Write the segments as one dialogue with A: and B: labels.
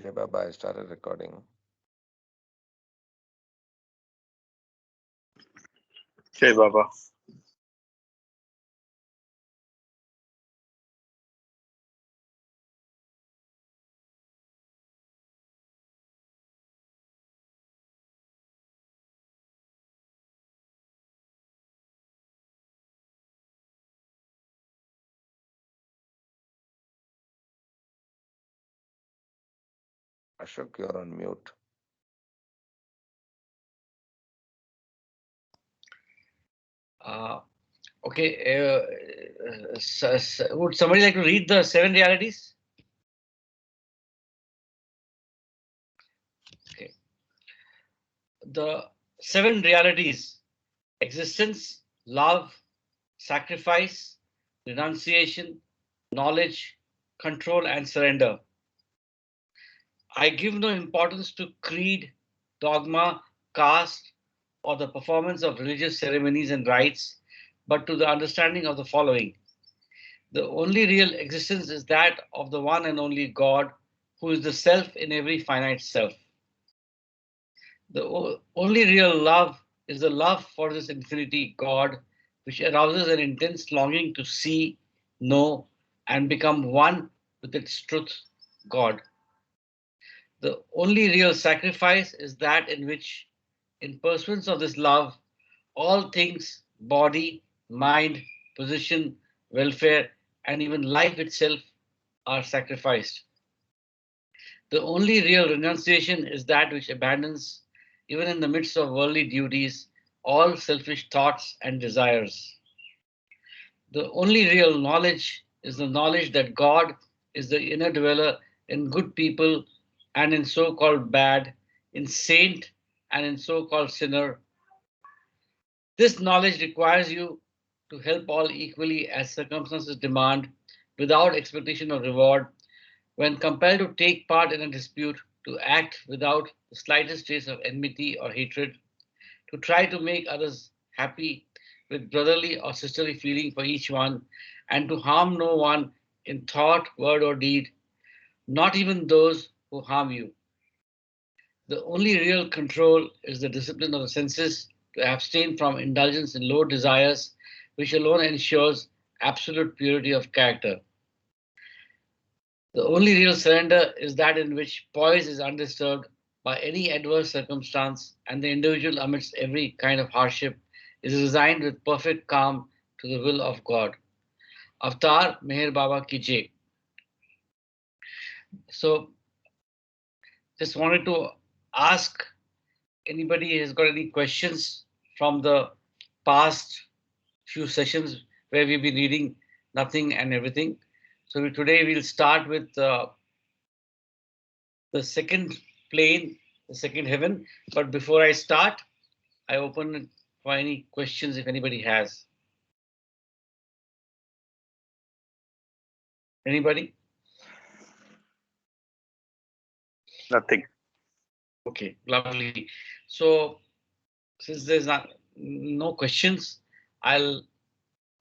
A: Jai Baba, I started recording.
B: Jai Baba.
A: Ashok, you're on mute.
C: Uh, okay. Would somebody like to read the 7 realities? Okay. The 7 realities: existence, love, sacrifice, renunciation, knowledge, control, and surrender. I give no importance to creed, dogma, caste, or the performance of religious ceremonies and rites, but to the understanding of the following. The only real existence is that of the one and only God, who is the self in every finite self. The only real love is the love for this infinity God, which arouses an intense longing to see, know, and become one with its truth, God. The only real sacrifice is that in which, in pursuance of this love, all things, body, mind, position, welfare, and even life itself are sacrificed. The only real renunciation is that which abandons, even in the midst of worldly duties, all selfish thoughts and desires. The only real knowledge is the knowledge that God is the inner dweller in good people and in so called bad, in saint and in so called sinner. This knowledge requires you to help all equally as circumstances demand, without expectation of reward, when compelled to take part in a dispute, to act without the slightest trace of enmity or hatred, to try to make others happy with brotherly or sisterly feeling for each one, and to harm no one in thought, word, or deed, not even those who harm you. The only real control is the discipline of the senses to abstain from indulgence in low desires, which alone ensures absolute purity of character. The only real surrender is that in which poise is undisturbed by any adverse circumstance, and the individual, amidst every kind of hardship, is resigned with perfect calm to the will of God. Avatar Meher Baba ki Jai. So, just wanted to ask anybody has got any questions from the past few sessions where we've been reading nothing and everything. So today we'll start with the second plane, the second heaven. But before I start, I open it for any questions if anybody has. Anybody?
B: Nothing.
C: Okay, lovely. So since there's no questions, I'll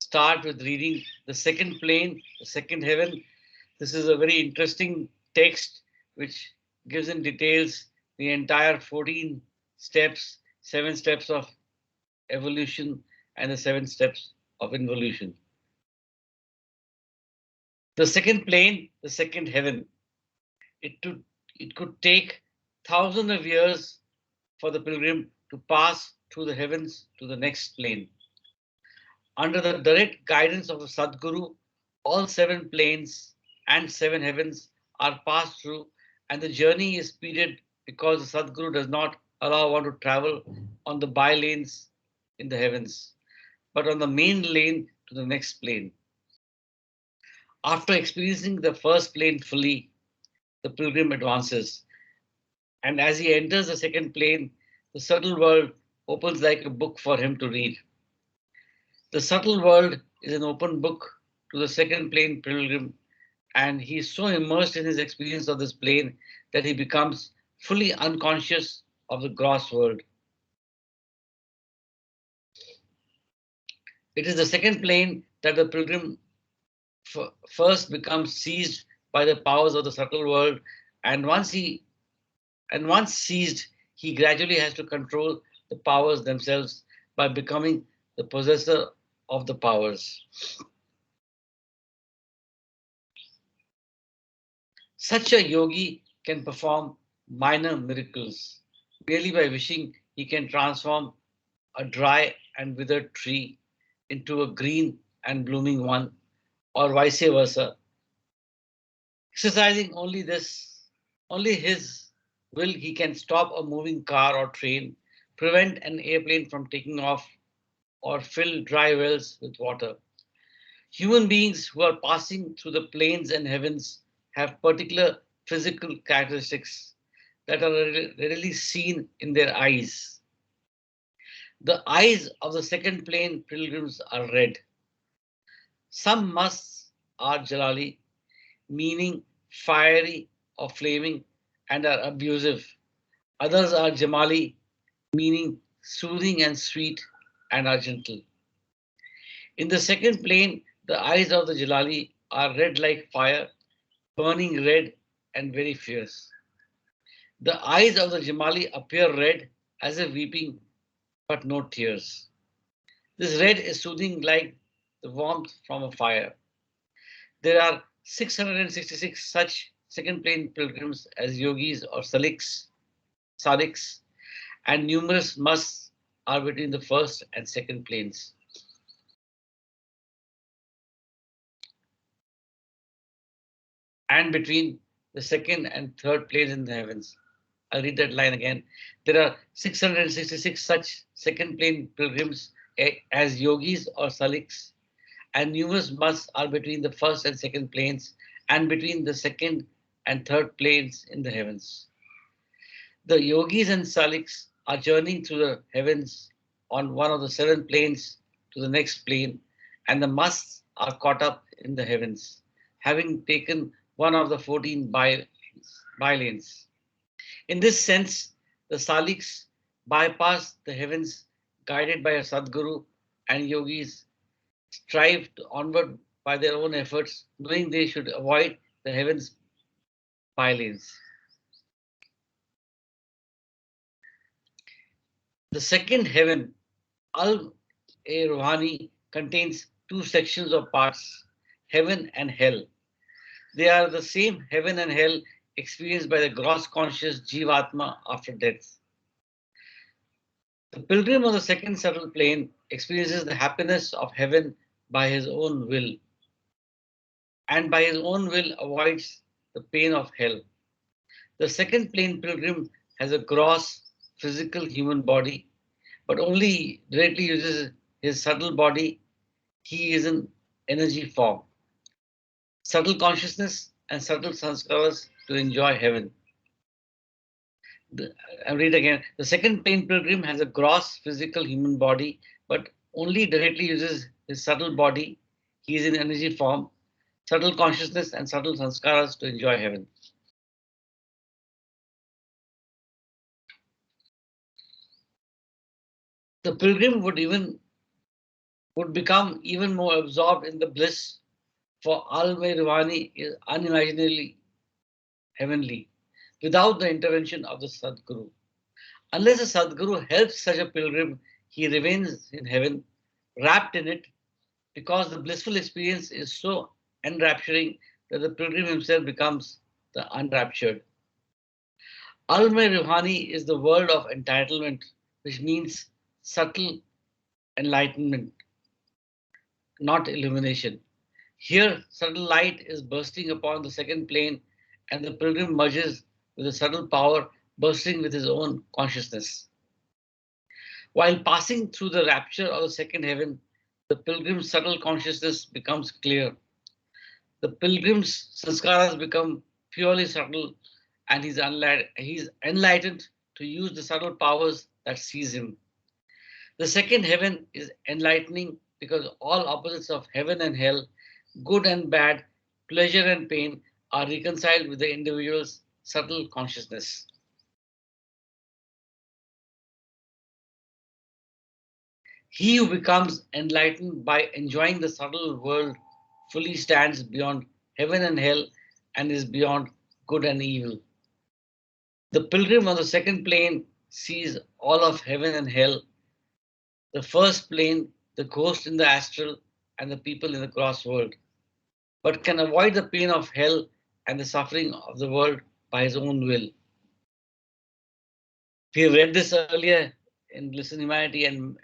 C: start with reading the second plane, the second heaven. This is a very interesting text which gives in details the entire 14 steps, 7 steps of evolution, and the 7 steps of involution. The second plane, the second heaven, it, to, it could take thousands of years for the pilgrim to pass through the heavens to the next plane. Under the direct guidance of the Sadguru, all 7 planes and 7 heavens are passed through, and the journey is speeded because the Sadguru does not allow one to travel on the by lanes in the heavens, but on the main lane to the next plane. After experiencing the first plane fully, the pilgrim advances, and as he enters the second plane, the subtle world opens like a book for him to read. The subtle world is an open book to the second plane pilgrim, and he is so immersed in his experience of this plane that he becomes fully unconscious of the gross world. It is the second plane that the pilgrim first becomes seized by the powers of the subtle world And once seized, he gradually has to control the powers themselves by becoming the possessor of the powers. Such a yogi can perform minor miracles merely by wishing he can transform a dry and withered tree into a green and blooming one, or vice versa. Exercising only his will, he can stop a moving car or train, prevent an airplane from taking off, or fill dry wells with water. Human beings who are passing through the plains and heavens have particular physical characteristics that are readily seen in their eyes. The eyes of the second plane pilgrims are red. Some musts are jalali, meaning fiery or flaming, and are abusive. Others are jamali, meaning soothing and sweet, and are gentle. In the second plane, the eyes of the jalali are red like fire, burning red and very fierce. The eyes of the jamali appear red as if weeping, but no tears. This red is soothing like the warmth from a fire. There are 666 such second plane pilgrims as yogis or saliks, and numerous musts are between the first and second planes. And between the second and third planes in the heavens. I'll read that line again. There are 666 such second plane pilgrims as yogis or saliks, and numerous musts are between the first and second planes, and between the second and third planes in the heavens. The yogis and saliks are journeying through the heavens on one of the seven planes to the next plane, and the musts are caught up in the heavens, having taken one of the 14 bylanes. In this sense, the saliks bypass the heavens guided by a Sadguru, and yogis strive onward by their own efforts, knowing they should avoid the heavens bylanes. The second heaven, Al-e-Ruhani, contains two sections or parts, heaven and hell. They are the same heaven and hell experienced by the gross conscious Jivatma after death. The pilgrim on the second subtle plane experiences the happiness of heaven by his own will, and by his own will avoids the pain of hell. The second plane pilgrim has a gross physical human body, but only directly uses his subtle body. He is an energy form, subtle consciousness, and subtle sanskaras to enjoy heaven. I'll read again. The second plane pilgrim has a gross physical human body, but only directly uses his subtle body. He is in energy form, subtle consciousness, and subtle sanskaras to enjoy heaven. The pilgrim would become even more absorbed in the bliss, for Al-Mehrwani is unimaginably heavenly, without the intervention of the Sadguru. Unless a Sadguru helps such a pilgrim, he remains in heaven, wrapped in it, because the blissful experience is so enrapturing that the pilgrim himself becomes the unraptured. Al-Mehrwani is the world of entitlement, which means subtle enlightenment, not illumination. Here, subtle light is bursting upon the second plane, and the pilgrim merges with the subtle power bursting with his own consciousness. While passing through the rapture of the second heaven, the pilgrim's subtle consciousness becomes clear. The pilgrim's sanskaras become purely subtle, and he's enlightened to use the subtle powers that seize him. The second heaven is enlightening because all opposites of heaven and hell, good and bad, pleasure and pain, are reconciled with the individual's subtle consciousness. He who becomes enlightened by enjoying the subtle world fully stands beyond heaven and hell and is beyond good and evil. The pilgrim on the second plane sees all of heaven and hell. The first plane, the ghost in the astral and the people in the gross world, but can avoid the pain of hell and the suffering of the world by his own will. We have read this earlier in Listen Humanity and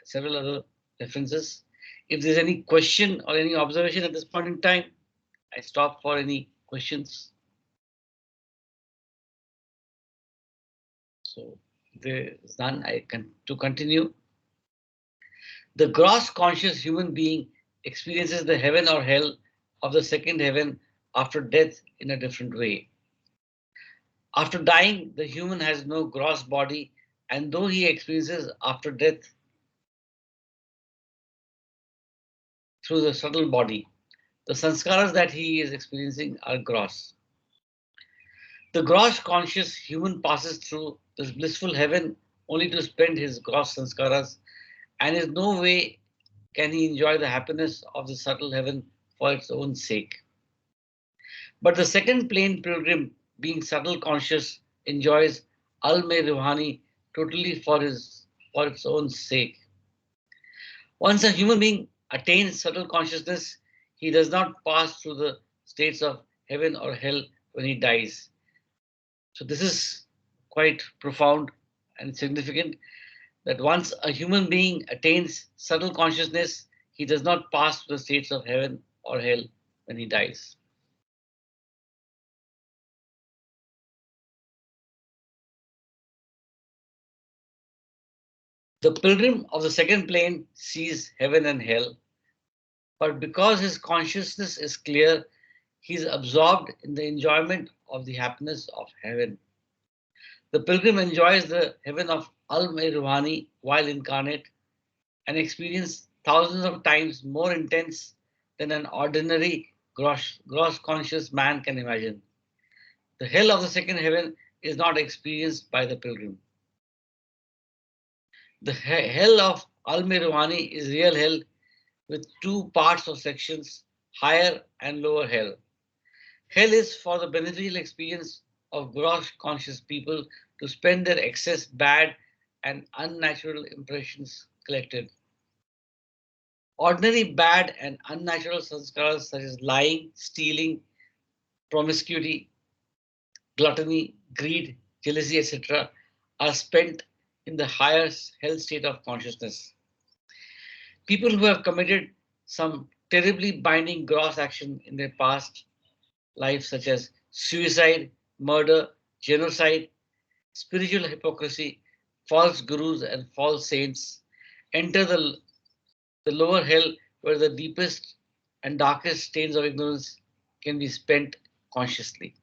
C: several other references. If there's any question or any observation at this point in time, I stop for any questions. So there is none. To continue. The gross conscious human being experiences the heaven or hell of the second heaven after death in a different way. After dying, the human has no gross body, and though he experiences after death through the subtle body, the sanskaras that he is experiencing are gross. The gross conscious human passes through this blissful heaven only to spend his gross sanskaras, and in no way can he enjoy the happiness of the subtle heaven for its own sake. But the second plane pilgrim, being subtle conscious, enjoys al-me ruhani totally for its own sake. Once a human being attains subtle consciousness, he does not pass through the states of heaven or hell when he dies. So this is quite profound and significant that once a human being attains subtle consciousness, he does not pass through the states of heaven or hell when he dies. The pilgrim of the second plane sees heaven and hell, but because his consciousness is clear, he is absorbed in the enjoyment of the happiness of heaven. The pilgrim enjoys the heaven of al-me while incarnate, an experience thousands of times more intense than an ordinary gross conscious man can imagine. The hell of the second heaven is not experienced by the pilgrim. The hell of al-me is real hell with two parts or sections, higher and lower hell. Hell is for the beneficial experience of gross conscious people to spend their excess bad and unnatural impressions collected. Ordinary bad and unnatural sanskaras such as lying, stealing, promiscuity, gluttony, greed, jealousy, etc., are spent in the higher hell state of consciousness. People who have committed some terribly binding gross action in their past life, such as suicide, murder, genocide, spiritual hypocrisy, false gurus, and false saints, enter the lower hell where the deepest and darkest stains of ignorance can be spent consciously.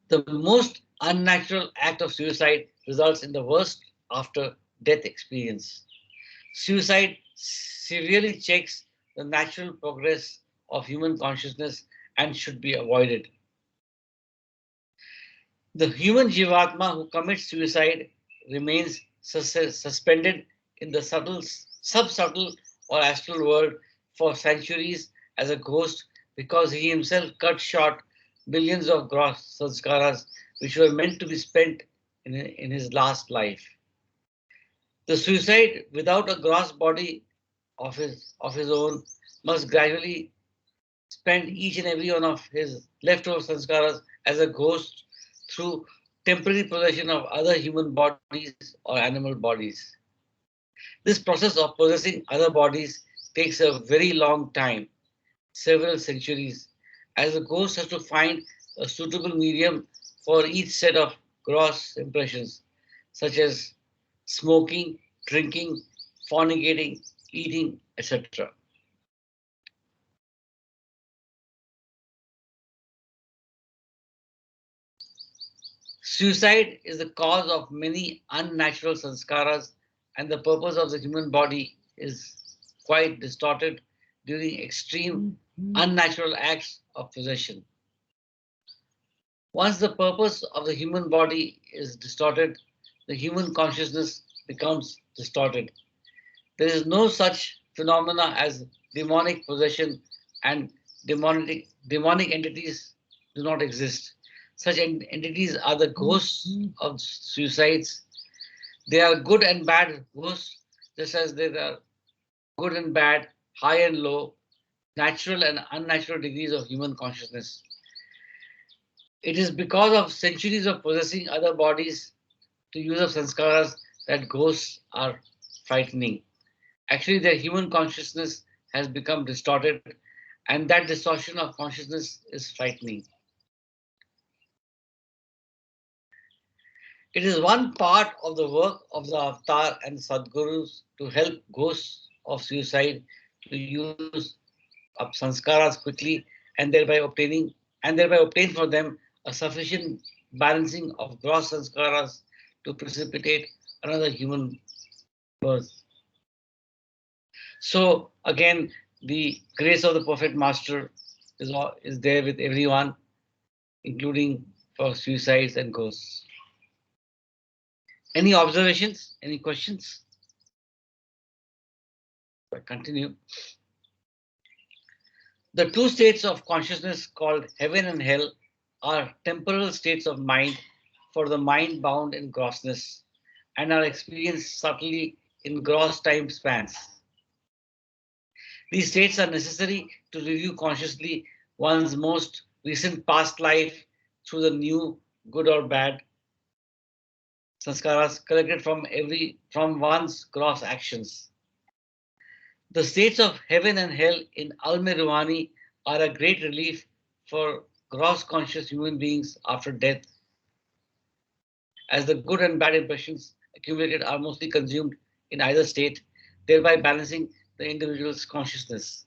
C: The most unnatural act of suicide results in the worst after death experience. Suicide severely checks the natural progress of human consciousness and should be avoided. The human Jivatma who commits suicide remains suspended in the subsubtle or astral world for centuries as a ghost because he himself cut short billions of gross sanskaras which were meant to be spent in his last life. The suicide without a gross body of his own must gradually spend each and every one of his leftover sanskaras as a ghost through temporary possession of other human bodies or animal bodies. This process of possessing other bodies takes a very long time, several centuries, as the ghost has to find a suitable medium for each set of gross impressions, such as smoking, drinking, fornicating, eating, etc. Suicide is the cause of many unnatural sanskaras, and the purpose of the human body is quite distorted during extreme unnatural acts of possession. Once the purpose of the human body is distorted, the human consciousness becomes distorted. There is no such phenomena as demonic possession and demonic entities do not exist. Such entities are the ghosts of suicides. They are good and bad ghosts, just as there are good and bad, high and low, natural and unnatural degrees of human consciousness. It is because of centuries of possessing other bodies to use of sanskaras that ghosts are frightening. Actually, their human consciousness has become distorted, and that distortion of consciousness is frightening. It is one part of the work of the avatar and Sadgurus to help ghosts of suicide to use up sanskaras quickly and thereby obtain for them a sufficient balancing of gross sanskaras to precipitate another human birth. So again, the grace of the perfect master is there with everyone, including for suicides and ghosts. Any observations? Any questions? I continue. The two states of consciousness called heaven and hell are temporal states of mind for the mind bound in grossness and are experienced subtly in gross time spans. These states are necessary to review consciously one's most recent past life through the new, good or bad sanskaras collected from one's gross actions. The states of heaven and hell in Al-Mirwani are a great relief for gross conscious human beings after death, as the good and bad impressions accumulated are mostly consumed in either state, thereby balancing the individual's consciousness.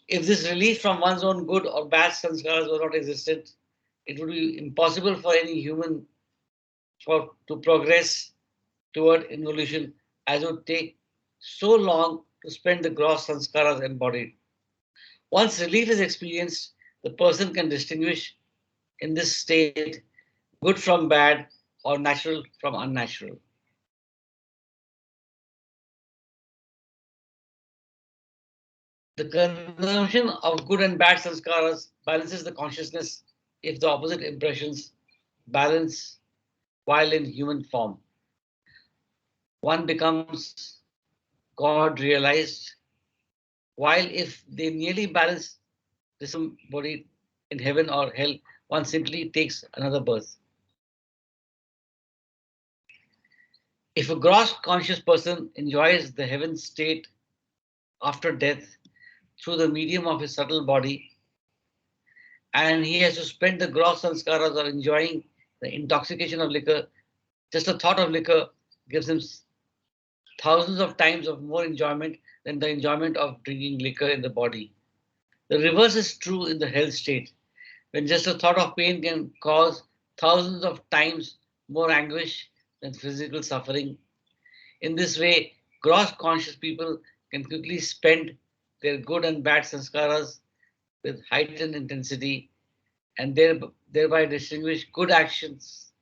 C: If this relief from one's own good or bad sanskaras was not existent, it would be impossible for any human to progress toward involution, as it would take so long to spend the gross sanskaras embodied. Once relief is experienced, the person can distinguish in this state good from bad or natural from unnatural. The consumption of good and bad sanskaras balances the consciousness if the opposite impressions balance while in human form. One becomes God realized, while if they nearly balance this body in heaven or hell, one simply takes another birth. If a gross conscious person enjoys the heaven state after death through the medium of his subtle body, and he has to spend the gross sanskaras or enjoying the intoxication of liquor, just the thought of liquor gives him thousands of times of more enjoyment than the enjoyment of drinking liquor in the body. The reverse is true in the hell state, when just the thought of pain can cause thousands of times more anguish than physical suffering. In this way, gross conscious people can quickly spend their good and bad sanskaras with heightened intensity and thereby distinguish good actions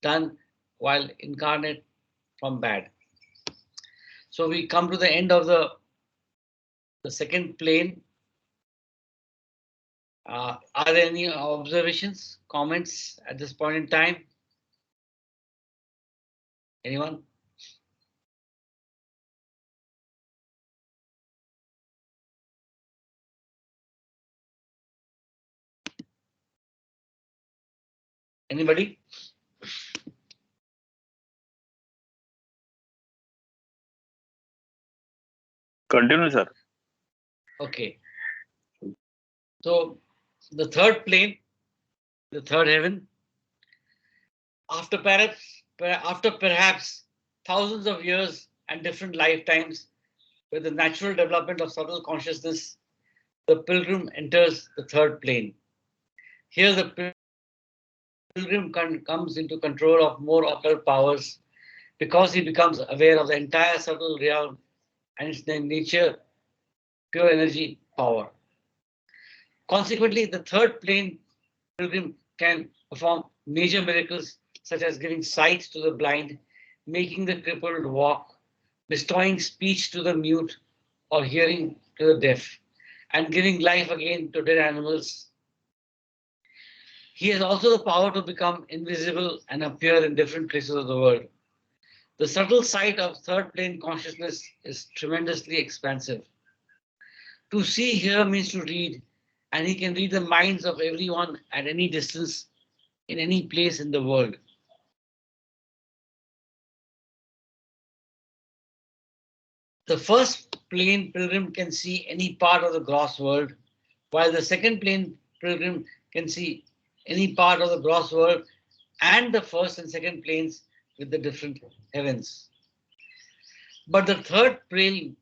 C: done while incarnate from bad. So we come to the end of the second plane. Are there any observations, comments at this point in time? Anyone? Anybody?
B: Continue, sir.
C: Okay. So the third plane, the third heaven, after perhaps thousands of years and different lifetimes, with the natural development of subtle consciousness, the pilgrim enters the third plane. Here the pilgrim comes into control of more occult powers because he becomes aware of the entire subtle realm and its nature, pure energy, power. Consequently, the third plane pilgrim can perform major miracles such as giving sight to the blind, making the crippled walk, bestowing speech to the mute, or hearing to the deaf. and giving life again to dead animals. He has also the power to become invisible and appear in different places of the world. The subtle sight of third plane consciousness is tremendously expansive. To see here means to read, and he can read the minds of everyone at any distance, in any place in the world. The first plane pilgrim can see any part of the gross world, while the second plane pilgrim can see any part of the gross world and the first and second planes with the different heavens. But the third plane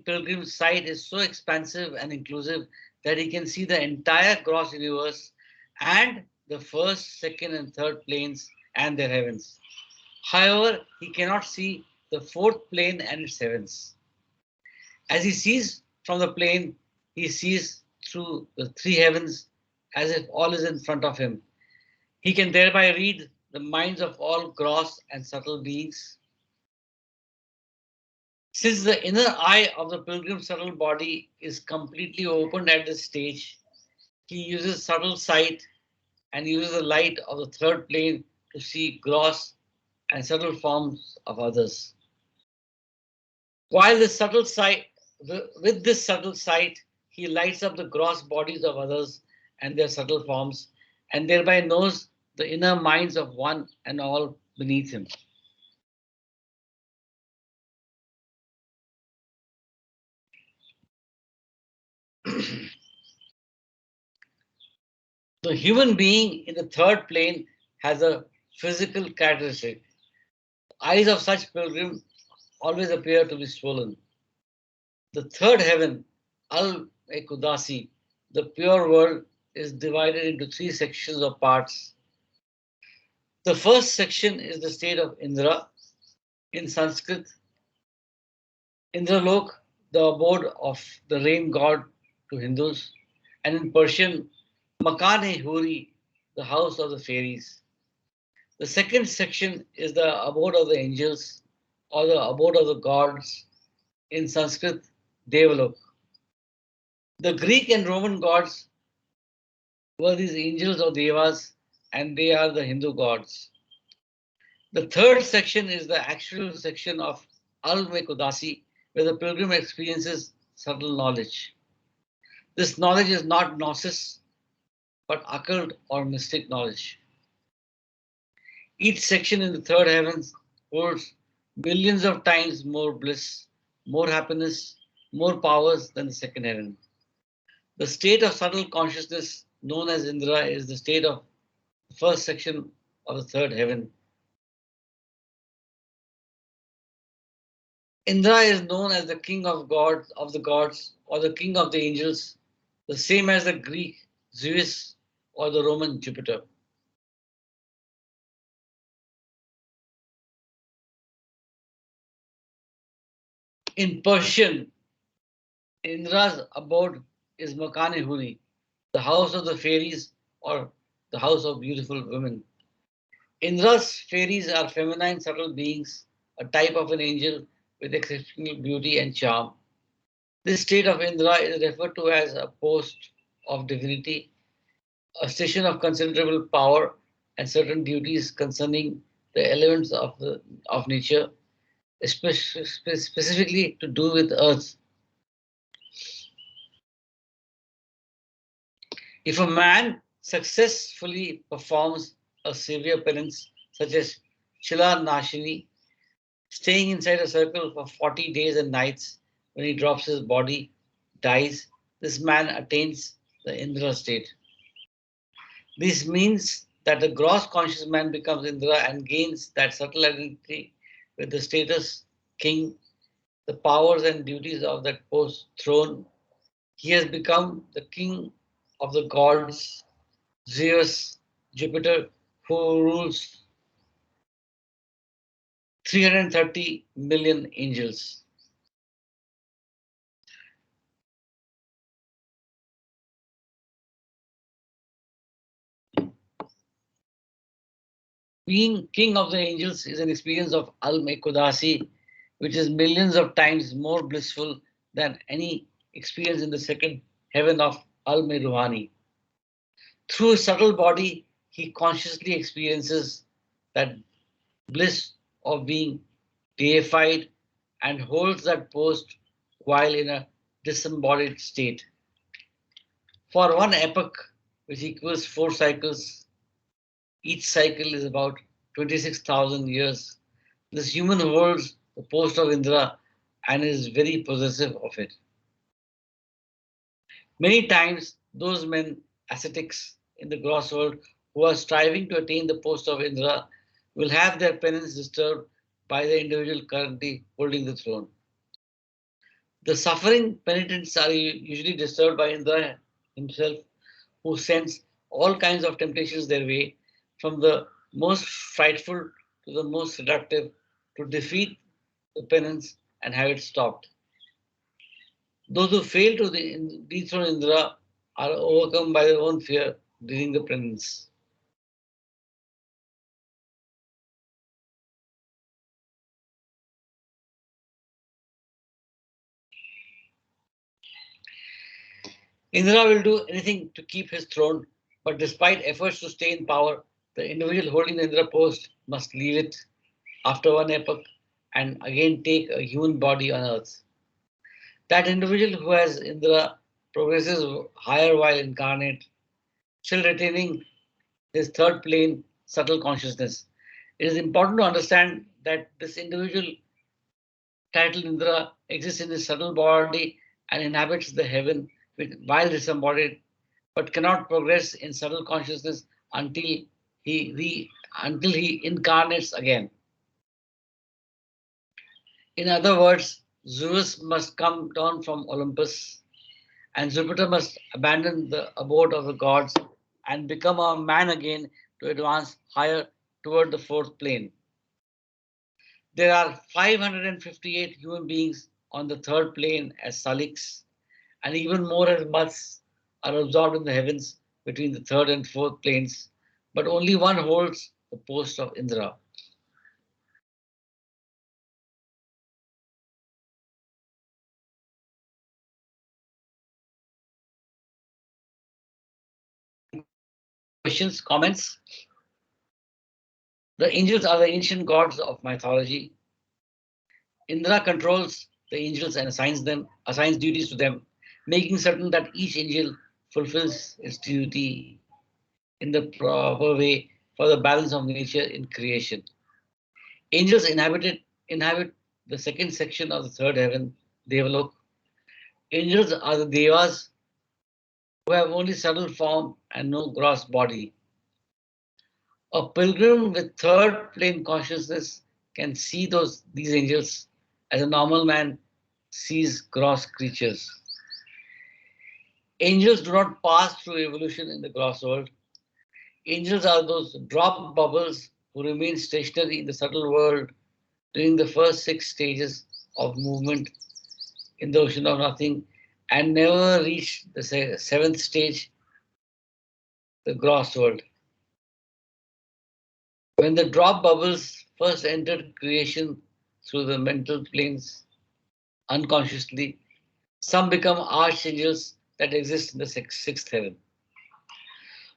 C: pilgrim's sight is so expansive and inclusive that he can see the entire gross universe and the first, second, and third planes and their heavens. However, he cannot see the fourth plane and its heavens. As he sees from the plane, he sees through the three heavens as if all is in front of him. He can thereby read the minds of all gross and subtle beings. Since the inner eye of the pilgrim's subtle body is completely opened at this stage, he uses subtle sight and uses the light of the third plane to see gross and subtle forms of others. While this subtle sight, with this subtle sight, he lights up the gross bodies of others and their subtle forms, and thereby knows the inner minds of one and all beneath him. The human being in the third plane has a physical characteristic. Eyes of such pilgrim always appear to be swollen. The third heaven, Al Ekudasi, the pure world, is divided into three sections or parts. The first section is the state of Indra. In Sanskrit, Indralok, the abode of the rain god to Hindus, and in Persian, Makan-e-Huri, the house of the fairies. The second section is the abode of the angels or the abode of the gods, in Sanskrit, Devalok. The Greek and Roman gods were these angels or devas, and they are the Hindu gods. The third section is the actual section of Al-Mekudasi, where the pilgrim experiences subtle knowledge. This knowledge is not gnosis, but occult or mystic knowledge. Each section in the third heavens holds millions of times more bliss, more happiness, more powers than the second heaven. The state of subtle consciousness known as Indra is the state of the first section of the third heaven. Indra is known as the king of the gods, or the king of the angels, the same as the Greek Zeus or the Roman Jupiter. In Persian, Indra's abode is Makane-Huri, the house of the fairies or the house of beautiful women. Indra's fairies are feminine subtle beings, a type of an angel with exceptional beauty and charm. This state of Indra is referred to as a post of divinity, a station of considerable power and certain duties concerning the elements of nature, specifically to do with earth. If a man successfully performs a severe penance, such as Chila Nashini, staying inside a circle for 40 days and nights, when he drops his body, dies, this man attains the Indra state. This means that the gross conscious man becomes Indra and gains that subtle identity with the status king, the powers and duties of that post throne. He has become the king of the gods, Zeus, Jupiter, who rules 330 million angels. Being king of the angels is an experience of Al-Mekodasi, which is millions of times more blissful than any experience in the second heaven of Al-Ruhani. Through his subtle body, he consciously experiences that bliss of being deified and holds that post while in a disembodied state. For one epoch, which equals 4 cycles, each cycle is about 26,000 years. This human holds the post of Indra and is very possessive of it. Many times, those men, ascetics in the gross world, who are striving to attain the post of Indra, will have their penance disturbed by the individual currently holding the throne. The suffering penitents are usually disturbed by Indra himself, who sends all kinds of temptations their way, from the most frightful to the most seductive, to defeat the penance and have it stopped. Those who fail to dethrone Indra are overcome by their own fear during the penance. Indra will do anything to keep his throne, but despite efforts to stay in power, the individual holding the Indra post must leave it after one epoch and again take a human body on earth. That individual who has Indra progresses higher while incarnate, still retaining his third plane subtle consciousness. It is important to understand that this individual titled Indra exists in his subtle body and inhabits the heaven while disembodied, but cannot progress in subtle consciousness until he incarnates again. In other words, Zeus must come down from Olympus, and Jupiter must abandon the abode of the gods and become a man again to advance higher toward the fourth plane. There are 558 human beings on the third plane as saliks, and even more as muts are absorbed in the heavens between the third and fourth planes, but only one holds the post of Indra. Questions, comments? The angels are the ancient gods of mythology. Indra controls the angels and assigns duties to them, making certain that each angel fulfills its duty in the proper way for the balance of nature in creation. Angels inhabit the second section of the third heaven, Devalok. Angels are the devas who have only subtle form and no gross body. A pilgrim with third plane consciousness can see these angels as a normal man sees gross creatures. Angels do not pass through evolution in the gross world. Angels are those drop bubbles who remain stationary in the subtle world during the first 6 stages of movement in the ocean of nothing and never reach the seventh stage, the gross world. When the drop bubbles first entered creation through the mental planes unconsciously, some become archangels that exist in the sixth heaven.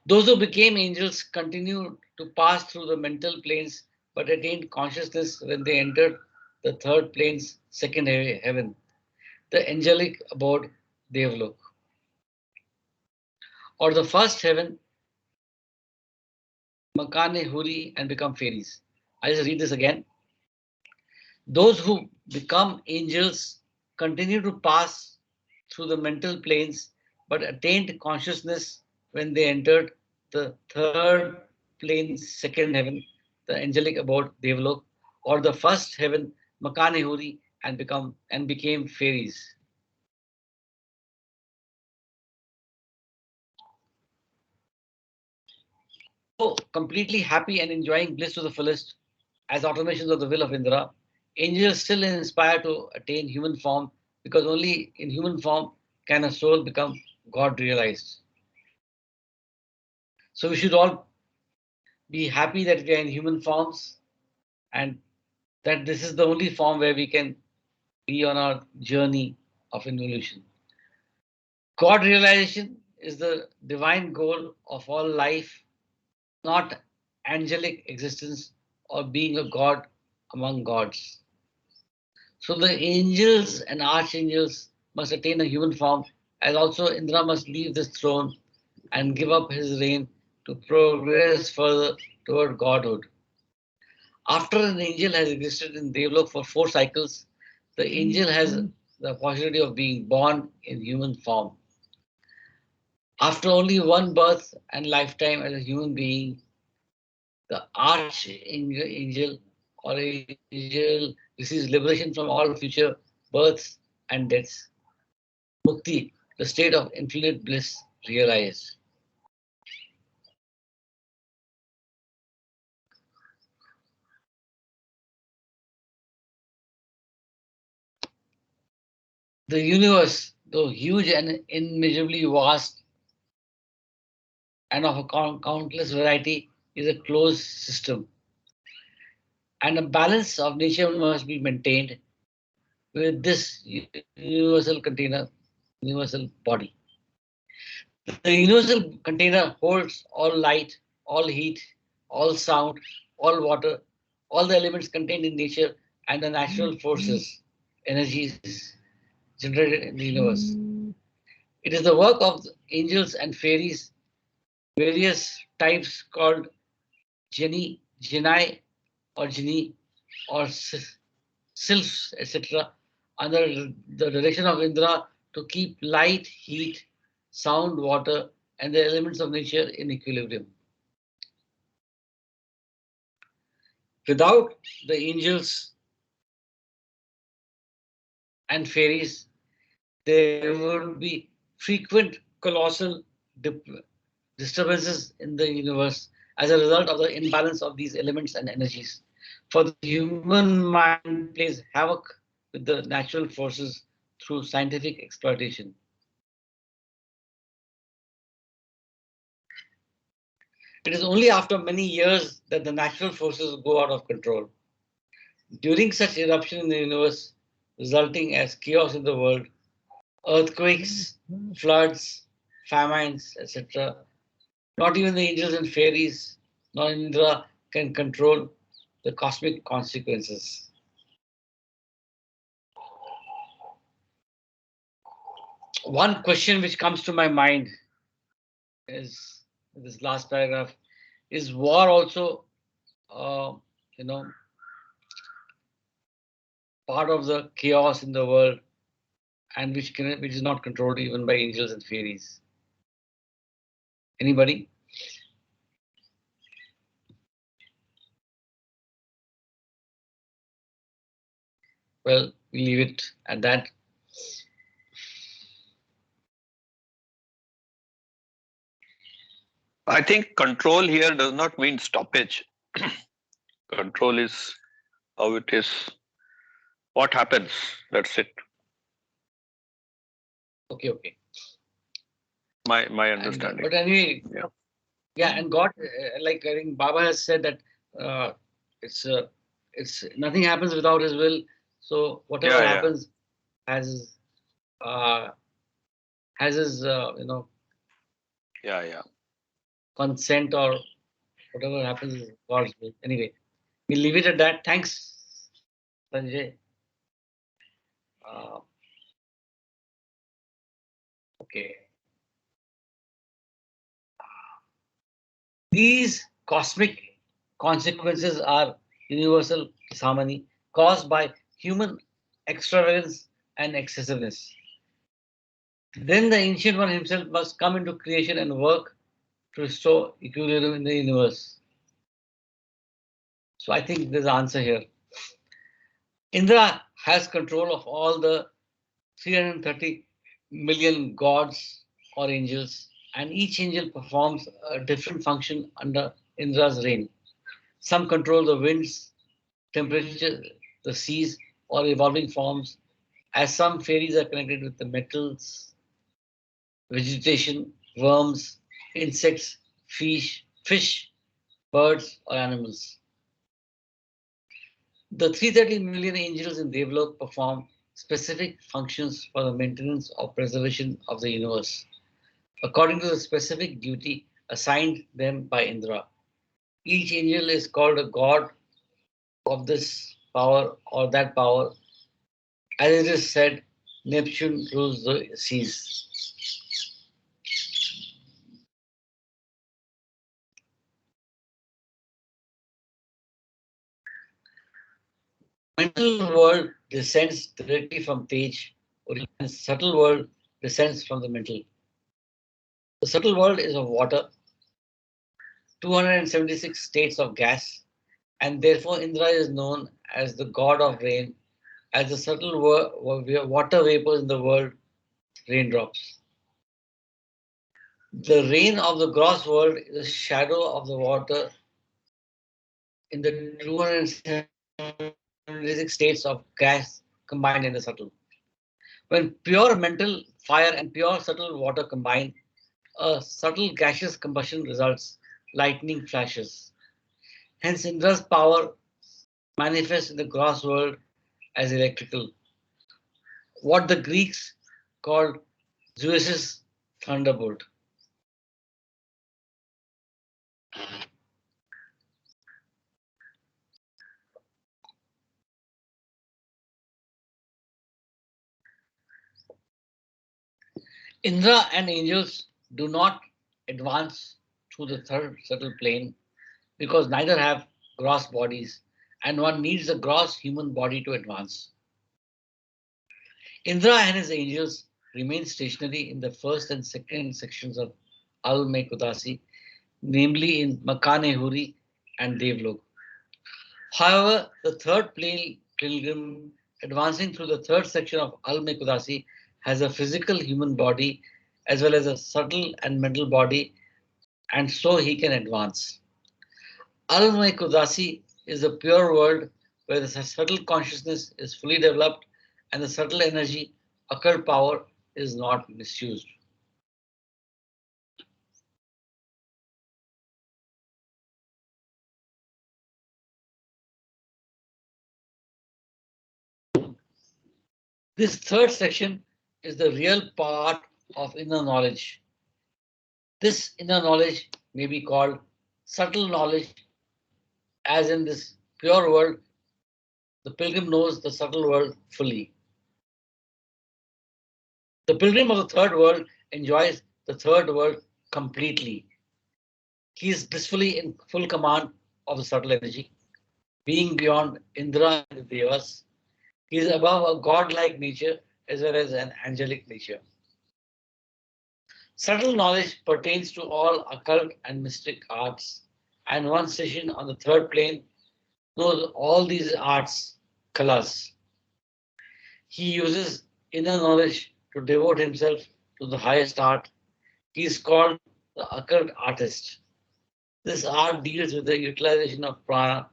C: Those who became angels continued to pass through the mental planes but attained consciousness when they entered the third plane's second heaven, the angelic abode Devalok, or the first heaven, Makane Huri, and become fairies. I'll just read this again. Those who become angels continue to pass through the mental planes but attained consciousness when they entered the third plane's second heaven, the angelic abode Devalok, or the first heaven, Makane Huri, and became fairies. So completely happy and enjoying bliss to the fullest, as automations of the will of Indra, angels still inspire to attain human form because only in human form can a soul become God realized. So we should all be happy that we are in human forms and that this is the only form where we can be on our journey of evolution. God realization is the divine goal of all life, not angelic existence or being a god among gods. So the angels and archangels must attain a human form, as also Indra must leave this throne and give up his reign to progress further toward godhood. After an angel has existed in Devlok for 4 cycles, the angel has the possibility of being born in human form. After only one birth and lifetime as a human being, the archangel or angel receives liberation from all future births and deaths. Mukti, the state of infinite bliss realized. The universe, though huge and immeasurably vast and of a countless variety, is a closed system. And a balance of nature must be maintained with this universal container, universal body. The universal container holds all light, all heat, all sound, all water, all the elements contained in nature and the natural forces, energies generated in the universe. It is the work of the angels and fairies, various types called genii or genie or sylphs, etc., under the direction of Indra to keep light, heat, sound, water, and the elements of nature in equilibrium. Without the angels and fairies, there would be frequent colossal disturbances in the universe as a result of the imbalance of these elements and energies. For the human mind plays havoc with the natural forces through scientific exploitation. It is only after many years that the natural forces go out of control. During such eruption in the universe, resulting as chaos in the world, earthquakes, floods, famines, etc., not even the angels and fairies, nor Indra can control the cosmic consequences. One question which comes to my mind is this last paragraph: is war also, uh, you know, part of the chaos in the world, and which is not controlled even by angels and fairies? Anybody? Well, we leave it at that.
B: I think control here does not mean stoppage. Control is how it is, what happens. That's it.
C: Okay, okay.
B: My
C: And
B: understanding.
C: but anyway,
B: Yeah.
C: yeah, and God, like I think Baba has said that uh, it's nothing happens without His will. So whatever
B: Yeah, yeah.
C: happens has his, uh, has his
B: Yeah, yeah.
C: consent, or whatever happens is God's will. Anyway, we'll leave it at that. Thanks, Sanjay. Uh, okay. These cosmic consequences are universal disharmony caused by human extravagance and excessiveness. Then the Ancient One himself must come into creation and work to restore equilibrium in the universe. So I think there's an answer here. Indra has control of all the 330 million gods or angels, and each angel performs a different function under Indra's reign. Some control the winds, temperature, the seas, or evolving forms, as some fairies are connected with the metals, vegetation, worms, insects, fish, birds, or animals. The 330 million angels in Devlok perform specific functions for the maintenance or preservation of the universe, according to the specific duty assigned them by Indra. Each angel is called a god of this power or that power. As it is said, Neptune rules the seas. Mental world descends directly from Tej, and subtle world descends from the mental. The subtle world is of water, 276 states of gas, and therefore Indra is known as the god of rain, as the subtle water vapors in the world, raindrops. The rain of the gross world is a shadow of the water in the 276 states of gas combined in the subtle. When pure mental fire and pure subtle water combine, a subtle gaseous combustion results, lightning flashes. Hence, Indra's power manifests in the gross world as electrical, what the Greeks called Zeus's thunderbolt. Indra and angels do not advance through the third subtle plane because neither have gross bodies, and one needs a gross human body to advance. Indra and his angels remain stationary in the first and second sections of Al Mekudasi, namely in Makane Huri and Devlok. However, the third plane pilgrim advancing through the third section of Al Mekudasi has a physical human body as well as a subtle and mental body, and so he can advance. Al Mekudasi is the pure world where the subtle consciousness is fully developed and the subtle energy, occult power, is not misused. This third section is the real part of inner knowledge. This inner knowledge may be called subtle knowledge, as in this pure world, the pilgrim knows the subtle world fully. The pilgrim of the third world enjoys the third world completely. He is blissfully in full command of the subtle energy, being beyond Indra and the Devas. He is above a godlike nature as well as an angelic nature. Subtle knowledge pertains to all occult and mystic arts, and one session on the third plane knows all these arts, kalas. He uses inner knowledge to devote himself to the highest art. He is called the occult artist. This art deals with the utilization of prana,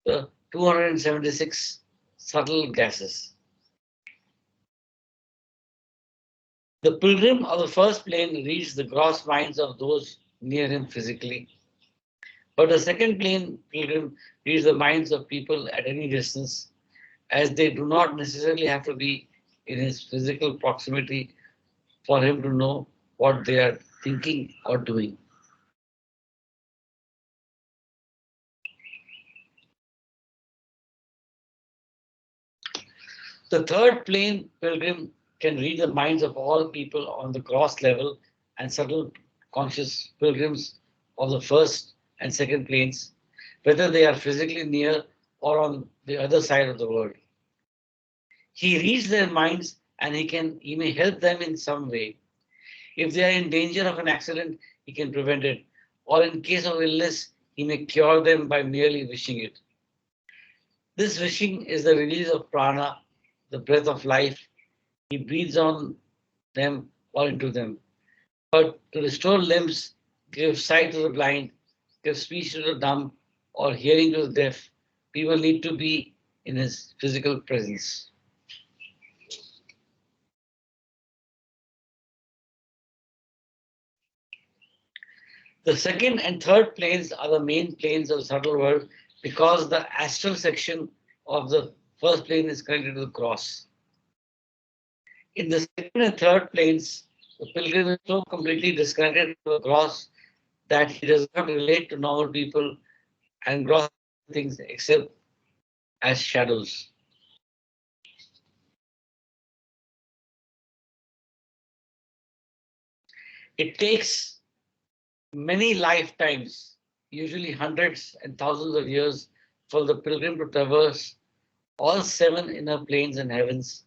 C: the 276 subtle gases. The pilgrim of the first plane reads the gross minds of those near him physically, but the second plane pilgrim reads the minds of people at any distance, as they do not necessarily have to be in his physical proximity for him to know what they are thinking or doing. The third plane pilgrim can read the minds of all people on the gross level and subtle conscious pilgrims of the first and second planes, whether they are physically near or on the other side of the world. He reads their minds and he may help them in some way. If they are in danger of an accident, he can prevent it. Or in case of illness, he may cure them by merely wishing it. This wishing is the release of prana, the breath of life. He breathes on them or into them. But to restore limbs, give sight to the blind, give speech to the dumb, or hearing to the deaf, people need to be in his physical presence. The second and third planes are the main planes of the subtle world because the astral section of the first plane is connected to the cross. In the second and third planes, the pilgrim is so completely disconnected from the gross that he does not relate to normal people and gross things except as shadows. It takes many lifetimes, usually hundreds and thousands of years, for the pilgrim to traverse all seven inner planes and heavens,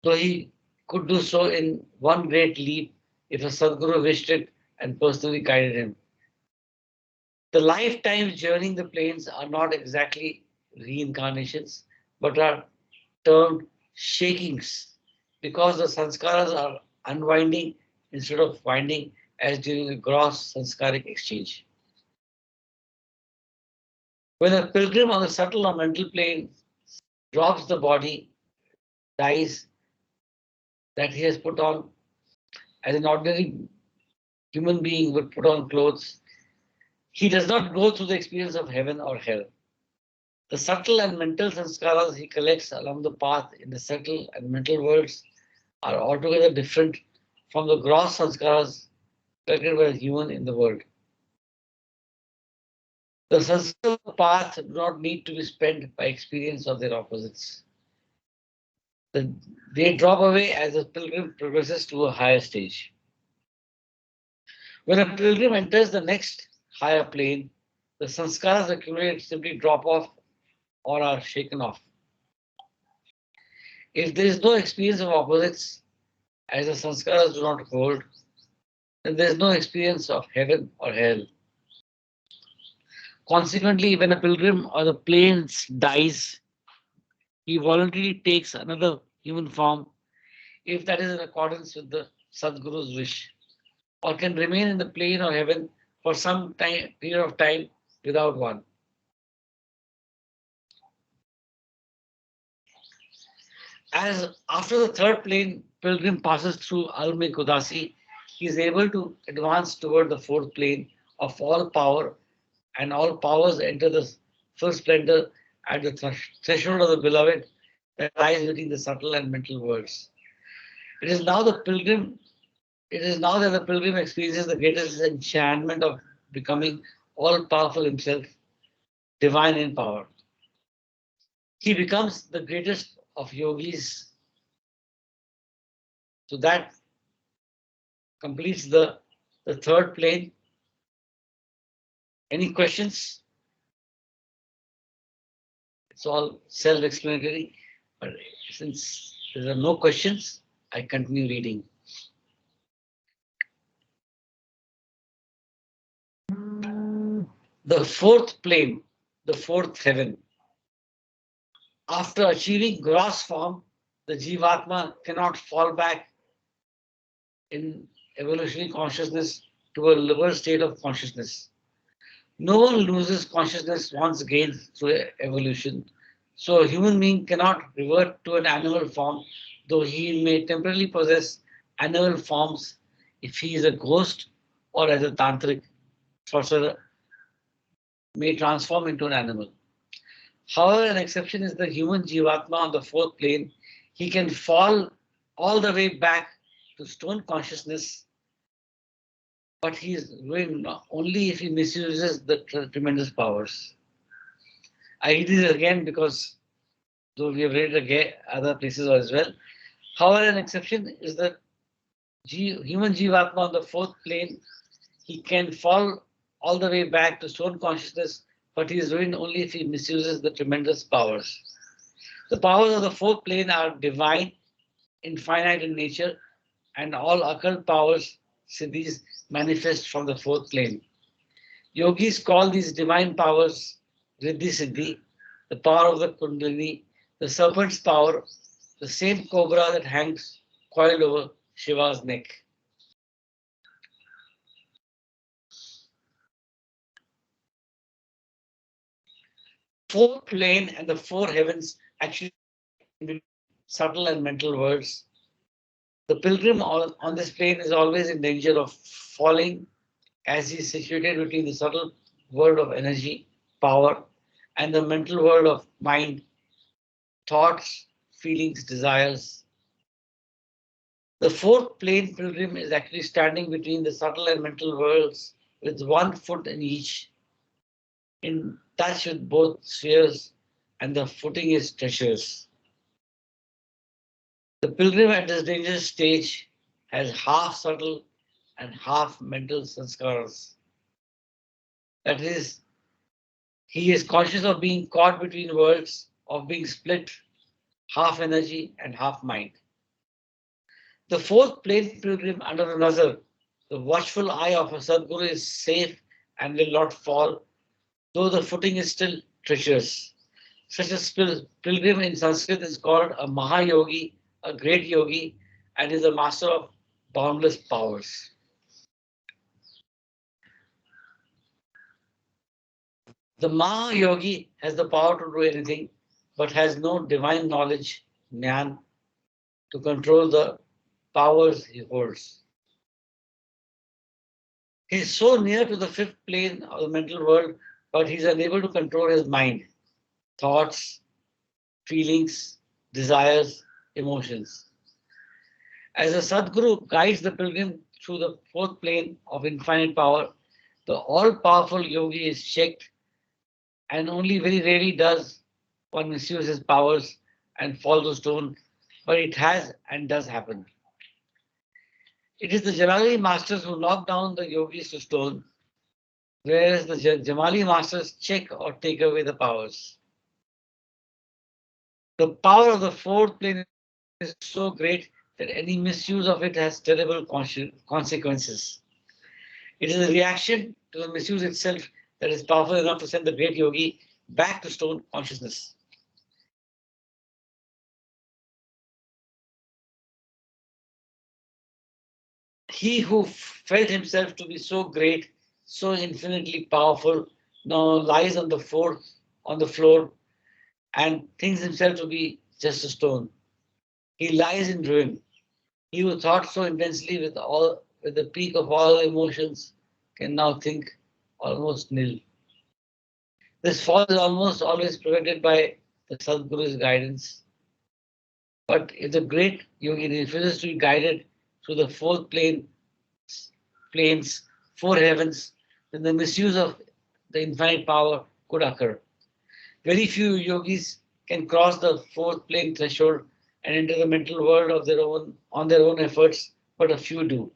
C: though he could do so in one great leap if a Sadguru wished it and personally guided him. The lifetimes journeying the planes are not exactly reincarnations, but are termed shakings because the sanskaras are unwinding instead of winding as during a gross sanskaric exchange. When a pilgrim on the subtle or mental plane drops the body, dies that he has put on as an ordinary human being would put on clothes, he does not go through the experience of heaven or hell. The subtle and mental sanskaras he collects along the path in the subtle and mental worlds are altogether different from the gross sanskaras collected by the human in the world. The sanskara path do not need to be spent by experience of their opposites. They drop away as the pilgrim progresses to a higher stage. When a pilgrim enters the next higher plane, the sanskaras accumulated simply drop off or are shaken off. If there is no experience of opposites, as the sanskaras do not hold, then there is no experience of heaven or hell. Consequently, when a pilgrim or the plains dies, he voluntarily takes another human form if that is in accordance with the Sadguru's wish, or can remain in the plane or heaven for some time, period of time without one. As after the third plane, pilgrim passes through Alme Kudasi, he is able to advance toward the fourth plane of all power, and all powers enter the first splendor at the threshold of the beloved that lies between the subtle and mental worlds. It is now the pilgrim. It is now that the pilgrim experiences the greatest enchantment of becoming all powerful himself, divine in power. He becomes the greatest of yogis. So that completes the third plane. Any questions? It's all self-explanatory. But since there are no questions, I continue reading. The fourth plane, the fourth heaven. After achieving gross form, the Jivatma cannot fall back in evolutionary consciousness to a lower state of consciousness. No one loses consciousness once gained through evolution. So a human being cannot revert to an animal form, though he may temporarily possess animal forms if he is a ghost or as a tantric sorcerer may transform into an animal. However, an exception is the human Jivatma on the fourth plane. He can fall all the way back to stone consciousness, but he is ruined only if he misuses the tremendous powers. I read this again because though we have read it again other places as well. However, an exception is the human Jivatma on the fourth plane. He can fall all the way back to stone consciousness, but he is ruined only if he misuses the tremendous powers. The powers of the fourth plane are divine, infinite in nature, and all occult powers, siddhis, manifest from the fourth plane. Yogis call these divine powers Riddhi Siddhi, the power of the Kundalini, the serpent's power, the same cobra that hangs coiled over Shiva's neck. Fourth plane and the four heavens actually subtle and mental worlds. The pilgrim on this plane is always in danger of falling as he is situated between the subtle world of energy, power, and the mental world of mind, thoughts, feelings, desires. The fourth plane pilgrim is actually standing between the subtle and mental worlds with one foot in each, in touch with both spheres, and the footing is treacherous. The pilgrim at this dangerous stage has half subtle and half mental sanskaras. That is, he is conscious of being caught between worlds, of being split, half energy and half mind. The fourth plane pilgrim under the nazar, the watchful eye of a Sadguru, is safe and will not fall, though the footing is still treacherous. Such a pilgrim in Sanskrit is called a Mahayogi, a great yogi, and is a master of boundless powers. The Mahayogi has the power to do anything, but has no divine knowledge, jnana, to control the powers he holds. He is so near to the fifth plane of the mental world, but he is unable to control his mind, thoughts, feelings, desires, emotions. As a Sadguru guides the pilgrim through the fourth plane of infinite power, the all-powerful yogi is checked, and only very rarely does one misuse his powers and fall to stone, but it has and does happen. It is the Jalali masters who knock down the yogis to stone, whereas the Jamali masters check or take away the powers. The power of the fourth plane is so great that any misuse of it has terrible consequences. It is a reaction to the misuse itself that is powerful enough to send the great yogi back to stone consciousness. He who felt himself to be so great, so infinitely powerful, now lies on the floor and thinks himself to be just a stone. He lies in ruin. He who thought so intensely with the peak of all emotions can now think almost nil. This fall is almost always prevented by the Sadguru's guidance. But if the great yogi refuses to be guided through the fourth planes, four heavens, then the misuse of the infinite power could occur. Very few yogis can cross the fourth plane threshold and enter the mental world of their own on their own efforts, but a few do.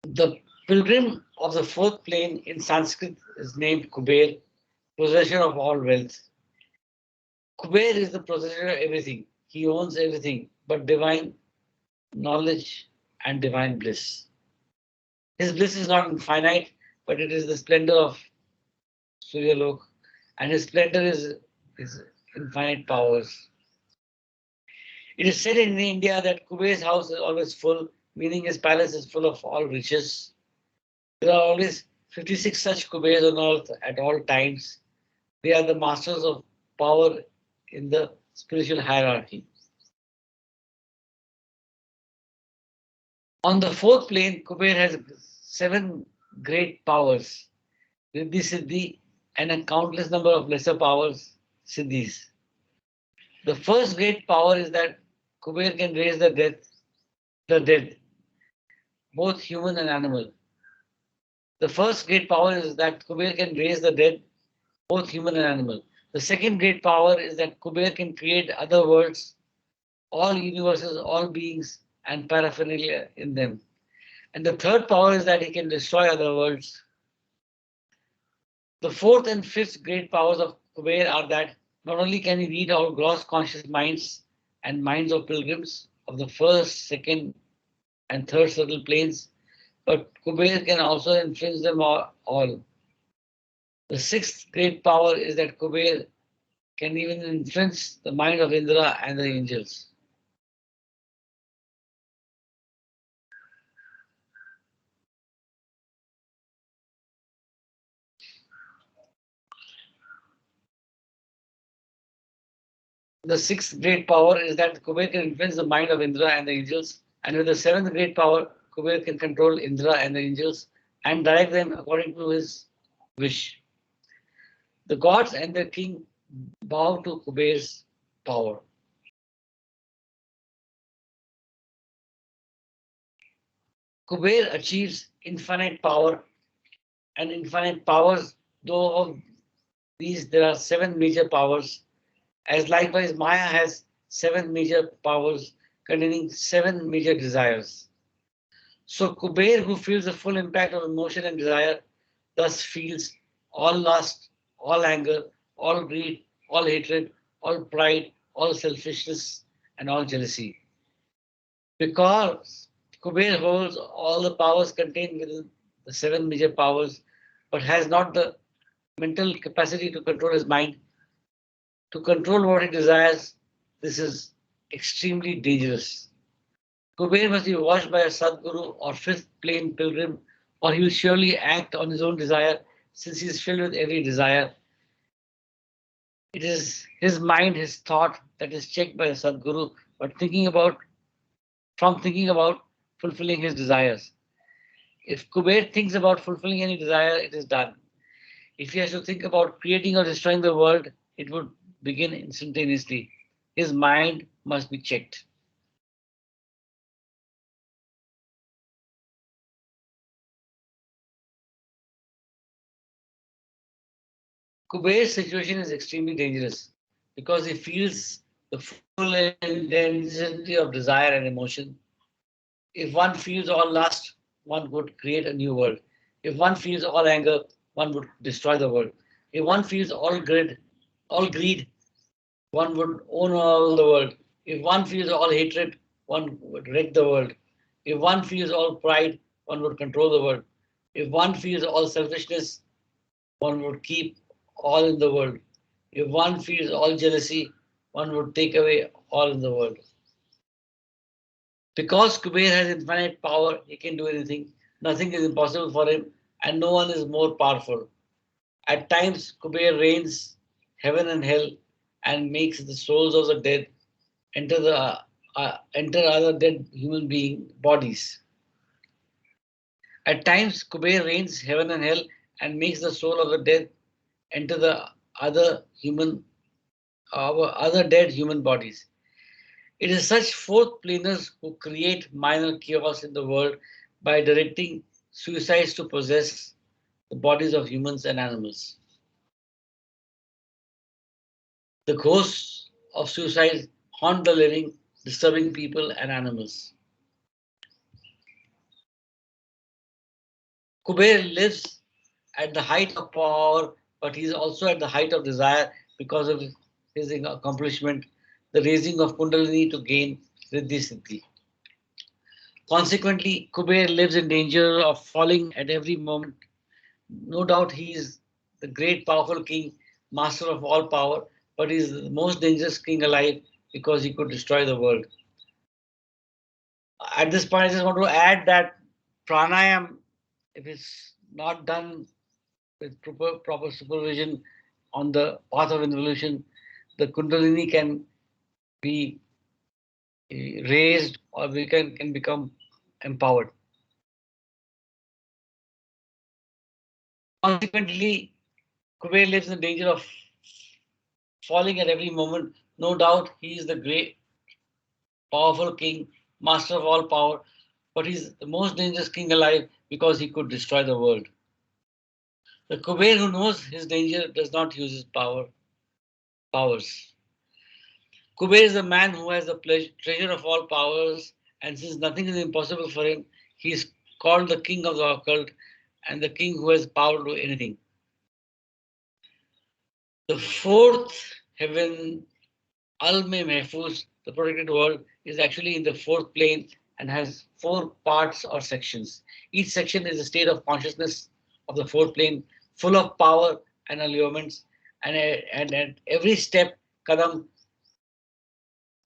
C: The pilgrim of the fourth plane in Sanskrit is named Kuber, possessor of all wealth. Kuber is the possessor of everything. He owns everything but divine knowledge and divine bliss. His bliss is not infinite, but it is the splendor of Suryalok, and his splendor is his infinite powers. It is said in India that Kuber's house is always full, meaning his palace is full of all riches. There are always 56 such Kubers on earth at all times. They are the masters of power in the spiritual hierarchy. On the fourth plane, Kuber has 7 great powers, Riddhi Siddhi, and a countless number of lesser powers, Siddhis. The first great power is that Kuber can raise the dead, both human and animal. The first great power is that Kuber can raise the dead, both human and animal. The second great power is that Kuber can create other worlds, all universes, all beings, and paraphernalia in them. And the third power is that he can destroy other worlds. The fourth and fifth great powers of Kuber are that not only can he read our gross conscious minds and minds of pilgrims of the first, second, and third subtle planes, but Kuber can also influence them all. The sixth great power is that Kuber can even influence the mind of Indra and the angels. The sixth great power is that Kuber can influence the mind of Indra and the angels, and with the seventh great power, Kuber can control Indra and the angels and direct them according to his wish. The gods and the king bow to Kuber's power. Kuber achieves infinite power, and infinite powers, though of these there are seven major powers, as likewise Maya has seven major powers containing seven major desires. So Kuber, who feels the full impact of emotion and desire, thus feels all lust, all anger, all greed, all hatred, all pride, all selfishness, and all jealousy. Because Kuber holds all the powers contained within the seven major powers, but has not the mental capacity to control his mind, to control what he desires. This is extremely dangerous. Kuber must be watched by a Sadguru or fifth plane pilgrim, or he will surely act on his own desire, since he is filled with every desire. It is his mind, his thought that is checked by the Sadguru, but thinking about fulfilling his desires. If Kuber thinks about fulfilling any desire, it is done. If he has to think about creating or destroying the world, it would begin instantaneously. His mind must be checked. Kuber's situation is extremely dangerous because he feels the full intensity of desire and emotion. If one feels all lust, one would create a new world. If one feels all anger, one would destroy the world. If one feels all greed, one would own all the world. If one feels all hatred, one would wreck the world. If one feels all pride, one would control the world. If one feels all selfishness, one would keep all in the world. If one feels all jealousy, one would take away all in the world. Because Kuber has infinite power, he can do anything. Nothing is impossible for him, and no one is more powerful. At times, Kuber reigns heaven and hell and makes the souls of the dead enter other dead human being bodies. At times, Kuber reigns heaven and hell and makes the soul of the dead enter the other human, other dead human bodies. It is such fourth planers who create minor chaos in the world by directing suicides to possess the bodies of humans and animals. The ghosts of suicide haunt the living, disturbing people and animals. Kuber lives at the height of power, but he is also at the height of desire because of his accomplishment, the raising of Kundalini to gain Riddhi Siddhi. Consequently, Kuber lives in danger of falling at every moment. No doubt he is the great powerful king, master of all power, but he is the most dangerous king alive because he could destroy the world. At this point, I just want to add that pranayam, if it's not done with proper supervision on the path of involution, the kundalini can be raised or we can become empowered. Consequently, Kuber lives in danger of falling at every moment. No doubt he is the great, powerful king, master of all power, but he's the most dangerous king alive because he could destroy the world. The Kuber who knows his danger does not use his powers. Kuber is the man who has the treasure of all powers, and since nothing is impossible for him, he is called the king of the occult and the king who has power to do anything. The fourth heaven, Al-Me Mehfuz, the protected world, is actually in the fourth plane and has four parts or sections. Each section is a state of consciousness of the fourth plane, full of power and allurements. And at every step, Kadam,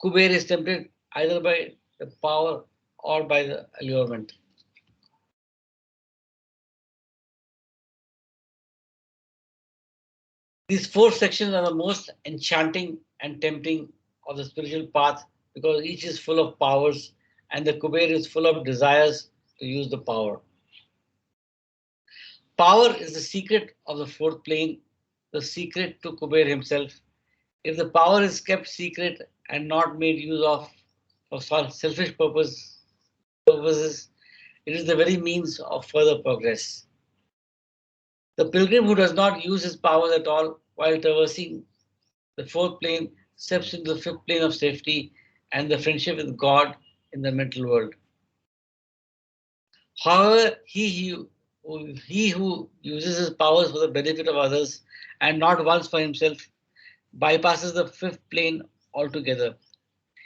C: Kuber is tempted either by the power or by the allurement. These four sections are the most enchanting and tempting of the spiritual path because each is full of powers and the Kuber is full of desires to use the power. Power is the secret of the fourth plane, the secret to Kuber himself. If the power is kept secret and not made use of for selfish purposes, It is the very means of further progress. The pilgrim who does not use his powers at all while traversing the fourth plane steps into the fifth plane of safety and the friendship with God in the mental world. However, he who uses his powers for the benefit of others and not once for himself bypasses the fifth plane altogether.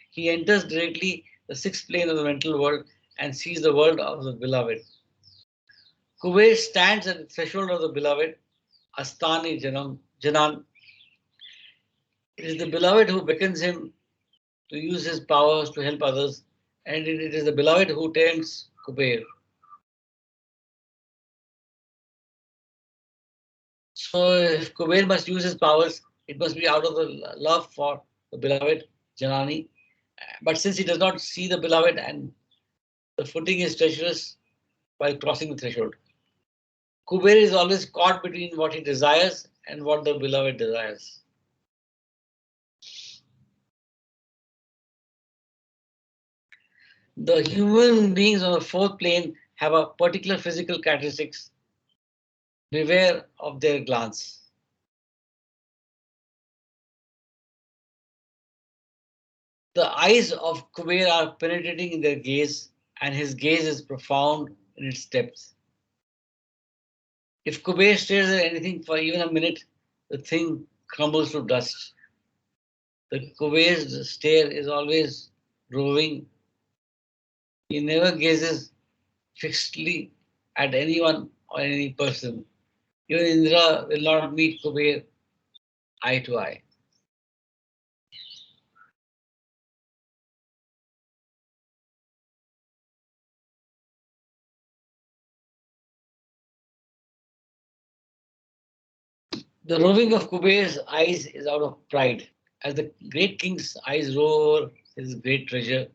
C: He enters directly the sixth plane of the mental world and sees the world of the beloved. Kuber stands at the threshold of the beloved, Astani Janan. It is the beloved who beckons him to use his powers to help others, and it is the beloved who tempts Kuber. So, if Kuber must use his powers, it must be out of the love for the beloved Janani. But since he does not see the beloved, and the footing is treacherous while crossing the threshold, Kuber is always caught between what he desires and what the beloved desires. The human beings on the fourth plane have a particular physical characteristics. Beware of their glance. The eyes of Kuber are penetrating in their gaze, and his gaze is profound in its depth. If Kuber stares at anything for even a minute, the thing crumbles to dust. The Kuber's stare is always roving. He never gazes fixedly at anyone or any person. Even Indra will not meet Kuber eye to eye. The roving of Kuber's eyes is out of pride, as the great king's eyes roll over his great treasure,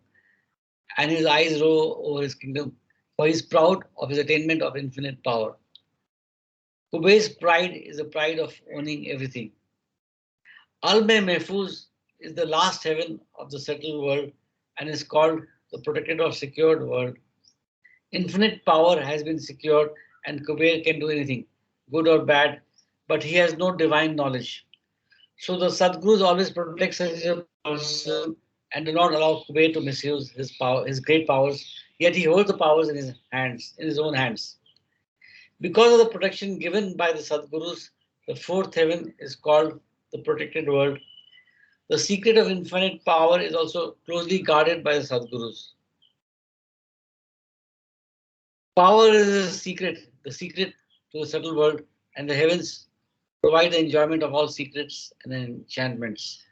C: and his eyes roll over his kingdom, for he is proud of his attainment of infinite power. Kuber's pride is the pride of owning everything. Al-May Mahfuz is the last heaven of the settled world and is called the protected or secured world. Infinite power has been secured, and Kuber can do anything, good or bad, but he has no divine knowledge. So the Sadgurus always protect such a person and do not allow Kuber to misuse his power, his great powers. Yet he holds the powers in his hands, in his own hands. Because of the protection given by the Sadgurus, the fourth heaven is called the protected world. The secret of infinite power is also closely guarded by the Sadgurus. Power is the secret to the subtle world, and the heavens provide the enjoyment of all secrets and enchantments.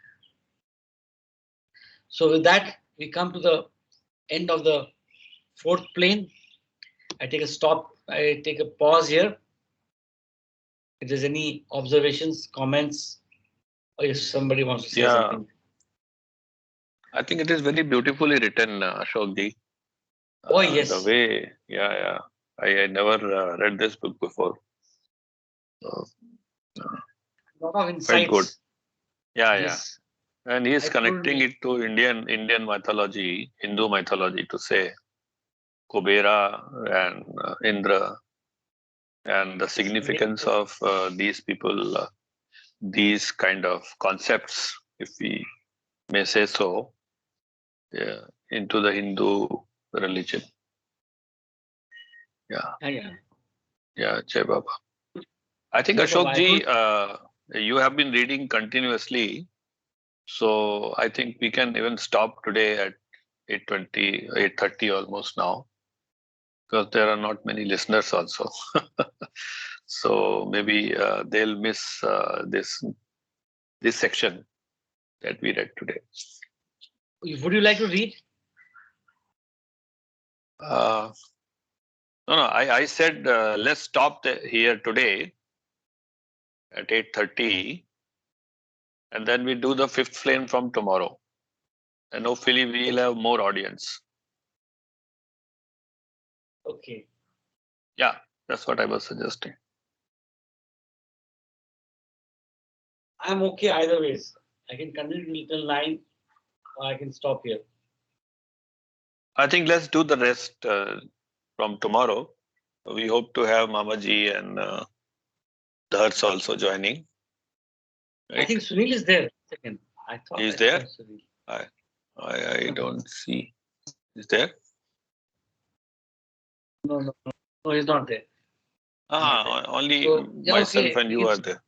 C: So, with that, we come to the end of the fourth plane. I take a pause here. If there's any observations, comments, or if somebody wants to say something.
B: I think it is very beautifully written, Ashokji.
C: Oh, yes.
B: The way, yeah. I never read this book before. So,
C: A lot of insights.
B: quite good. Yeah.
C: Yes.
B: And he is
C: I
B: connecting
C: couldn't-
B: it to Indian mythology, Hindu mythology, to say Kubera and Indra, and the significance of these people, these kind of concepts, if we may say so, yeah, into the Hindu religion. Yeah, Jai Baba. I think
C: Jai Baba,
B: Ashokji, you have been reading continuously, so I think we can even stop today at 8:20, 8:30 almost now, because there are not many listeners also. So maybe they'll miss this section that we read today.
C: Would you like to read?
B: No, I said let's stop here today at 8:30, and then we do the fifth flame from tomorrow, and hopefully we'll have more audience.
C: Okay.
B: Yeah, that's what I was suggesting.
C: I'm okay either ways. I can continue till 9 or I can stop here.
B: I think let's do the rest from tomorrow. We hope to have Mamaji and Dhars also joining.
C: I
B: Right?
C: think Sunil is there. Second. I thought
B: He is
C: I
B: there?
C: saw Sunil.
B: I don't see. Is there?
C: No, he's not there.
B: Only
C: So, yeah,
B: myself
C: okay.
B: and you are there.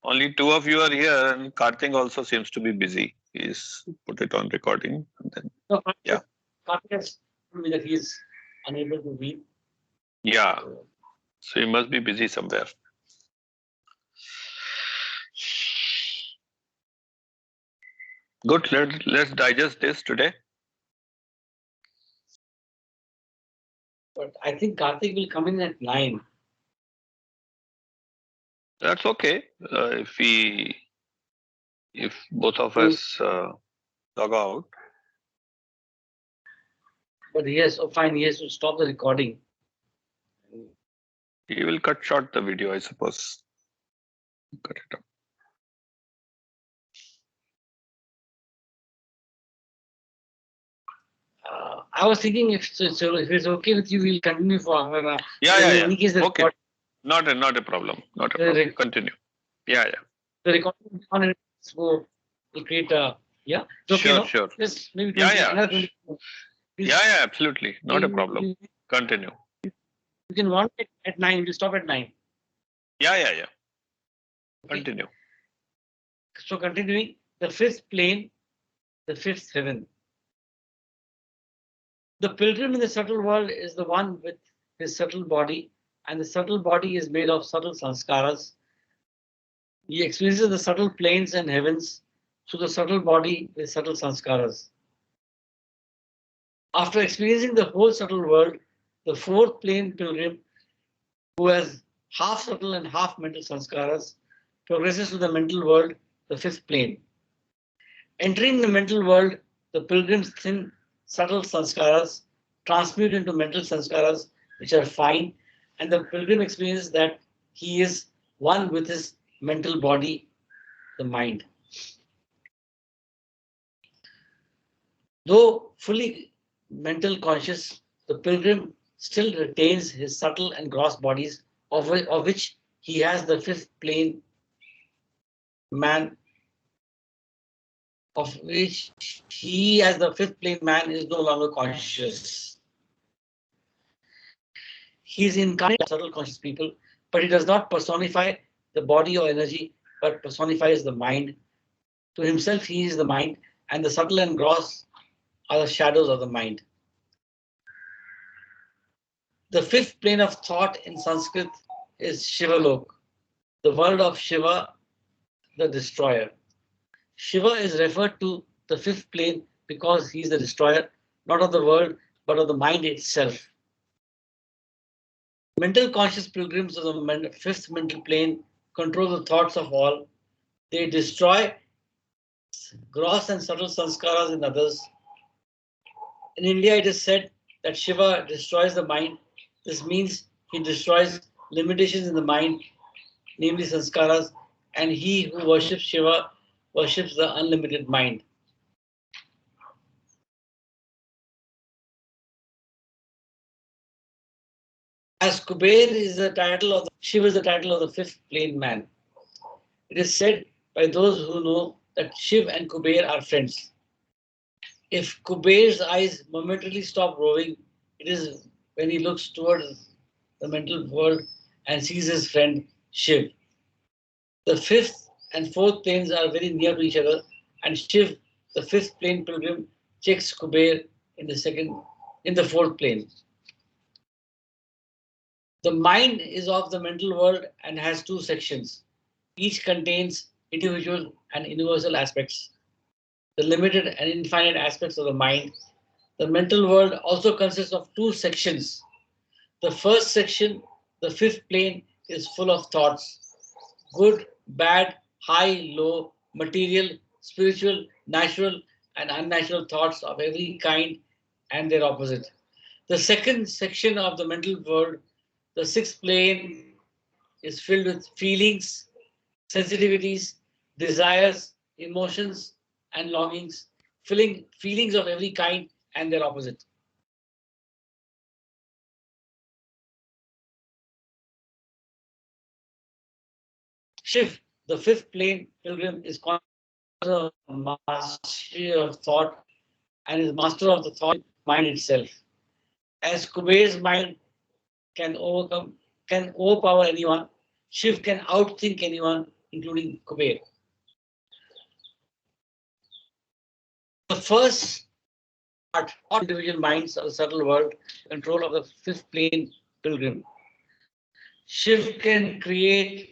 B: Only two of you are here, and Karthik also seems to be busy. He's put it on recording. And then,
C: No,
B: yeah.
C: Karthik has told me that he's unable to read.
B: Yeah. So he must be busy somewhere. Good. Let's digest this today.
C: But I think Karthik will come in at 9.
B: That's okay. If both of
C: Hmm.
B: us log out.
C: But he has, fine, he has to stop the recording.
B: He will cut short the video, I suppose. Cut it out.
C: I was thinking if it's okay with you, we'll continue for half an hour.
B: Yeah.
C: In any case,
B: Okay. Not a problem. Not a problem. Continue. Yeah.
C: The recording on it will create a it's okay,
B: Sure,
C: no?
B: sure.
C: Just maybe 20, another 20.
B: Yeah, absolutely. Not a problem. Continue.
C: You can want it at 9, we'll stop at 9.
B: Yeah.
C: Okay.
B: Continue.
C: So continuing, the fifth plane, the fifth heaven. The pilgrim in the subtle world is the one with his subtle body, and the subtle body is made of subtle sanskaras. He experiences the subtle planes and heavens through the subtle body with subtle sanskaras. After experiencing the whole subtle world, the fourth plane pilgrim, who has half subtle and half mental sanskaras, progresses to the mental world, the fifth plane. Entering the mental world, the pilgrim's thin, subtle sanskaras transmute into mental sanskaras, which are fine, and the pilgrim experiences that he is one with his mental body, the mind. Though fully mental conscious, the pilgrim still retains his subtle and gross bodies, of which he has the fifth plane man, of which he, as the fifth plane man, is no longer conscious. He is incarnate subtle conscious people, but he does not personify the body or energy, but personifies the mind. To himself, he is the mind, and the subtle and gross are the shadows of the mind. The fifth plane of thought in Sanskrit is Shivalok, the world of Shiva, the destroyer. Shiva is referred to the fifth plane because he is the destroyer, not of the world, but of the mind itself. Mental conscious pilgrims of the fifth mental plane control the thoughts of all. They destroy gross and subtle sanskaras in others. In India, it is said that Shiva destroys the mind. This means he destroys limitations in the mind, namely sanskaras, and he who worships Shiva worships the unlimited mind. As Kuber is the title of Shiva is the title of the fifth plane man. It is said by those who know that Shiv and Kuber are friends. If Kuber's eyes momentarily stop roving, it is when he looks towards the mental world and sees his friend Shiv. The fifth and fourth planes are very near to each other, and Shiv, the fifth plane pilgrim, checks Kuber in the fourth plane. The mind is of the mental world and has two sections. Each contains individual and universal aspects. The limited and infinite aspects of the mind. The mental world also consists of two sections. The first section, the fifth plane, is full of thoughts: good, bad, high, low, material, spiritual, natural, and unnatural thoughts of every kind and their opposite. The second section of the mental world, the sixth plane, is filled with feelings, sensitivities, desires, emotions, and longings, feelings of every kind and their opposite. Shiv, the fifth plane pilgrim, is a mastery of thought and is master of the thought mind itself. As Kuber's mind can overpower anyone, Shiv can outthink anyone, including Kuber. The first part, all individual minds of the subtle world, control of the fifth plane pilgrim. Shiv can create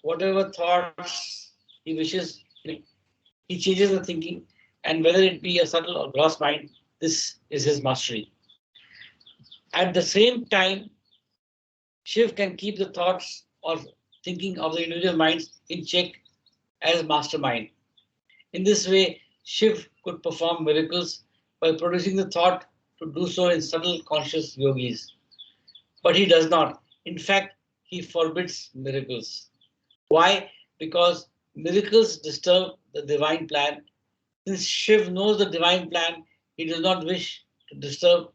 C: whatever thoughts he wishes. He changes the thinking, and whether it be a subtle or gross mind, this is his mastery. At the same time, Shiv can keep the thoughts or thinking of the individual minds in check as mastermind. In this way, Shiv could perform miracles by producing the thought to do so in subtle conscious yogis. But he does not. In fact, he forbids miracles. Why? Because miracles disturb the divine plan. Since Shiv knows the divine plan, he does not wish to disturb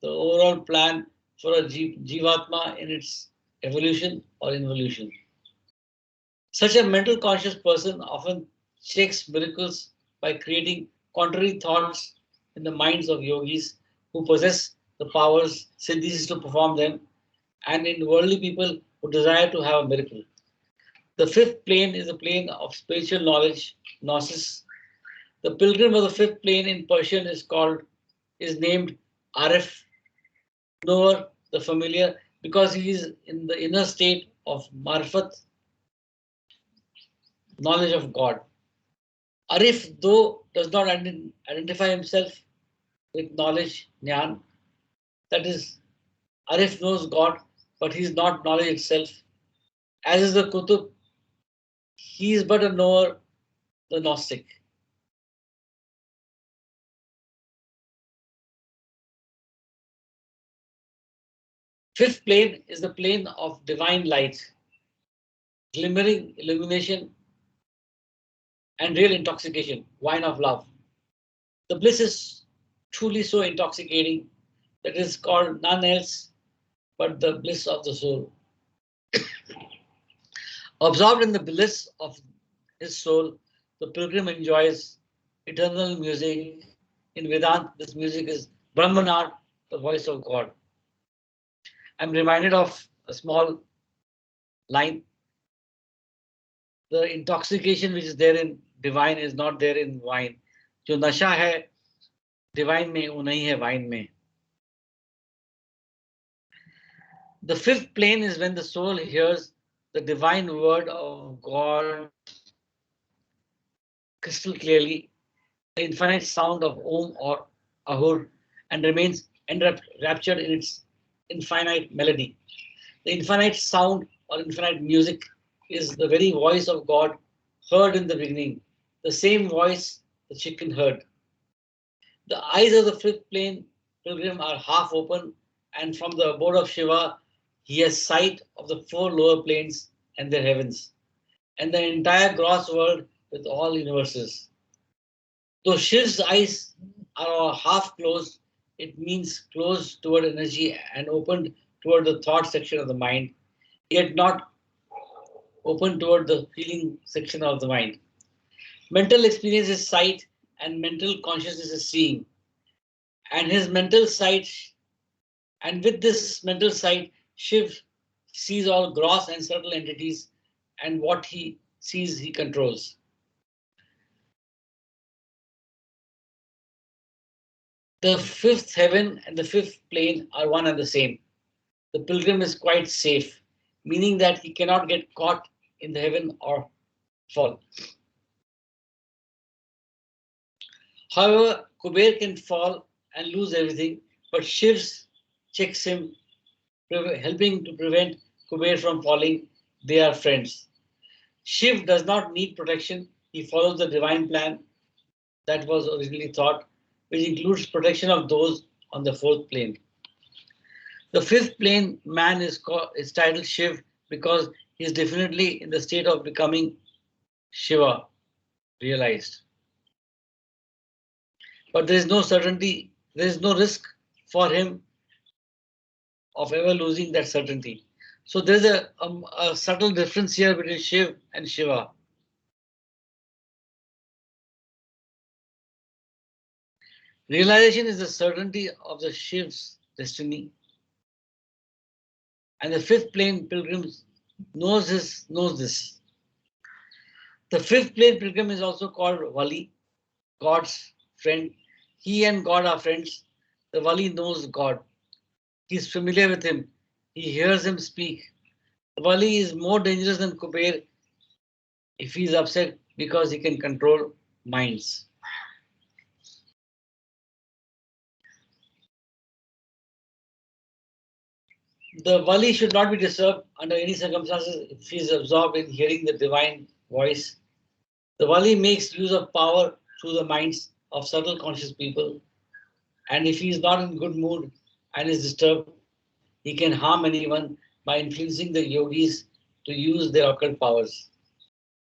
C: the overall plan for a Jivatma in its evolution or involution. Such a mental conscious person often shakes miracles by creating contrary thoughts in the minds of yogis who possess the powers, siddhis to perform them, and in worldly people who desire to have a miracle. The fifth plane is the plane of spiritual knowledge, gnosis. The pilgrim of the fifth plane in Persian is named Arif, knower, the familiar, because he is in the inner state of marifat, knowledge of God. Arif, though, does not identify himself with knowledge, jnana. That is, Arif knows God, but he is not knowledge itself. As is the Kutub, he is but a knower, the Gnostic. Fifth plane is the plane of divine light, glimmering illumination, and real intoxication, wine of love. The bliss is truly so intoxicating that it is called none else but the bliss of the soul. Absorbed in the bliss of his soul, the pilgrim enjoys eternal music. In Vedanta, this music is Brahmanar, the voice of God. I'm reminded of a small line. The intoxication which is there in divine is not there in wine. जो नशा है divine में वो नहीं है wine में. The fifth plane is when the soul hears the divine word of God crystal clearly, the infinite sound of Om or Ahur, and remains enraptured in its infinite melody. The infinite sound or infinite music is the very voice of God heard in the beginning, the same voice the chicken heard. The eyes of the fifth plane pilgrim are half open, and from the abode of Shiva, he has sight of the four lower planes and their heavens, and the entire gross world with all universes. Though Shiv's eyes are half closed, it means closed toward energy and opened toward the thought section of the mind, yet not open toward the feeling section of the mind. Mental experience is sight, and mental consciousness is seeing. And his mental sight, and with this mental sight, Shiv sees all gross and subtle entities, and what he sees, he controls. The fifth heaven and the fifth plane are one and the same. The pilgrim is quite safe, meaning that he cannot get caught in the heaven or fall. However, Kuber can fall and lose everything, but Shiv checks him, helping to prevent Kuber from falling. They are friends. Shiv does not need protection. He follows the divine plan that was originally thought, which includes protection of those on the fourth plane. The fifth plane man is titled Shiv because he is definitely in the state of becoming Shiva, realized. But there is no certainty, there is no risk for him of ever losing that certainty. So there's a subtle difference here between Shiv and Shiva. Realization is the certainty of the Shiv's destiny, and the fifth plane pilgrim knows this. The fifth plane pilgrim is also called Vali, God's friend. He and God are friends. The Vali knows God. He is familiar with him. He hears him speak. The Vali is more dangerous than Kuber if he is upset because he can control minds. The Vali should not be disturbed under any circumstances if he is absorbed in hearing the divine voice. The Vali makes use of power through the minds of subtle conscious people, and if he is not in good mood and is disturbed, he can harm anyone by influencing the yogis to use their occult powers.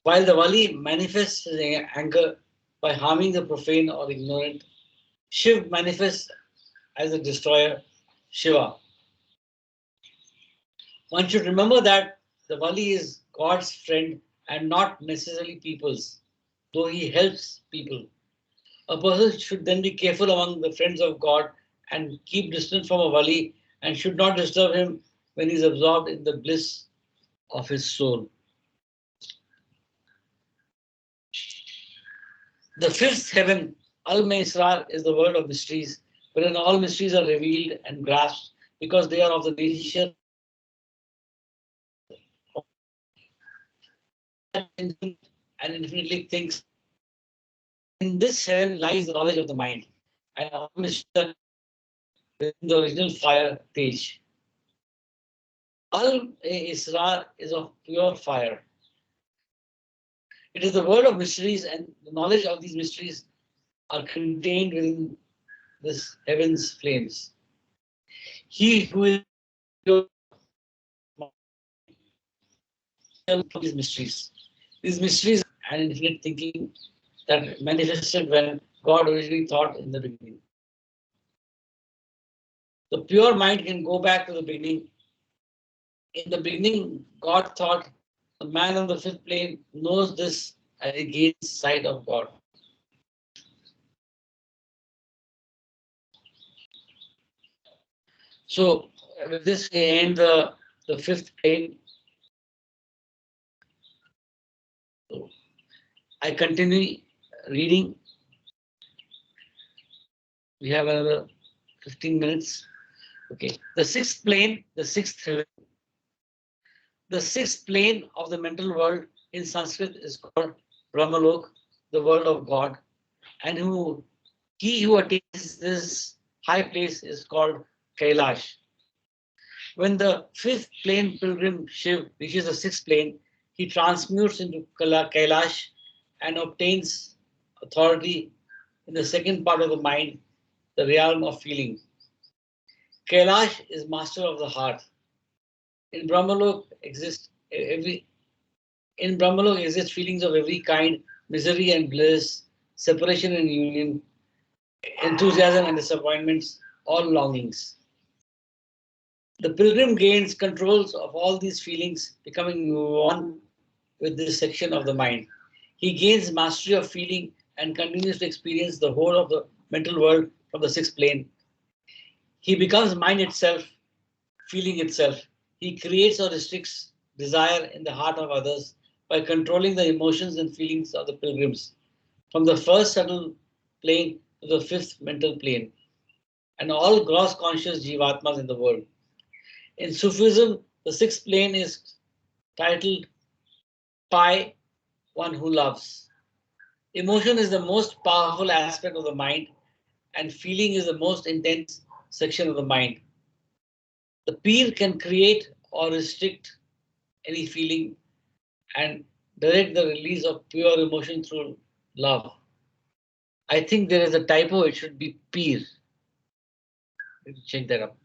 C: While the Vali manifests his anger by harming the profane or ignorant, Shiv manifests as a destroyer, Shiva. One should remember that the Vali is God's friend and not necessarily people's, though he helps people. A person should then be careful among the friends of God and keep distant from a Vali and should not disturb him when he is absorbed in the bliss of his soul. The fifth heaven, Al Maisrar, is the world of mysteries, wherein all mysteries are revealed and grasped because they are of the nature of and infinitely thinks. In this heaven lies the knowledge of the mind, and all mysteries are within the original fire Tej. Al Isra is of pure fire. It is the world of mysteries, and the knowledge of these mysteries are contained within this heaven's flames. He who is pure these mysteries and infinite thinking that manifested when God originally thought in the beginning. The pure mind can go back to the beginning. In the beginning, God thought the man on the fifth plane knows this and he gains sight of God. So with this we end the fifth plane. So I continue reading. We have another 15 minutes. Okay. The sixth plane, the sixth heaven. The sixth plane of the mental world in Sanskrit is called Brahmalok, the world of God, and he who attains this high place is called Kailash. When the fifth plane pilgrim Shiv reaches the sixth plane, he transmutes into Kailash and obtains authority in the second part of the mind, the realm of feeling. Kailash is master of the heart. In Brahmalok exist every In Brahmalok exist feelings of every kind, misery and bliss, separation and union, enthusiasm and disappointments, all longings. The pilgrim gains controls of all these feelings, becoming one with this section of the mind. He gains mastery of feeling and continues to experience the whole of the mental world from the sixth plane. He becomes mind itself, feeling itself. He creates or restricts desire in the heart of others by controlling the emotions and feelings of the pilgrims, from the first subtle plane to the fifth mental plane, and all gross conscious jivatmas in the world. In Sufism, the sixth plane is titled Pi, one who loves. Emotion is the most powerful aspect of the mind, and feeling is the most intense section of the mind. The peer can create or restrict any feeling and direct the release of pure emotion through love. I think there is a typo, it should be peer. Check that up.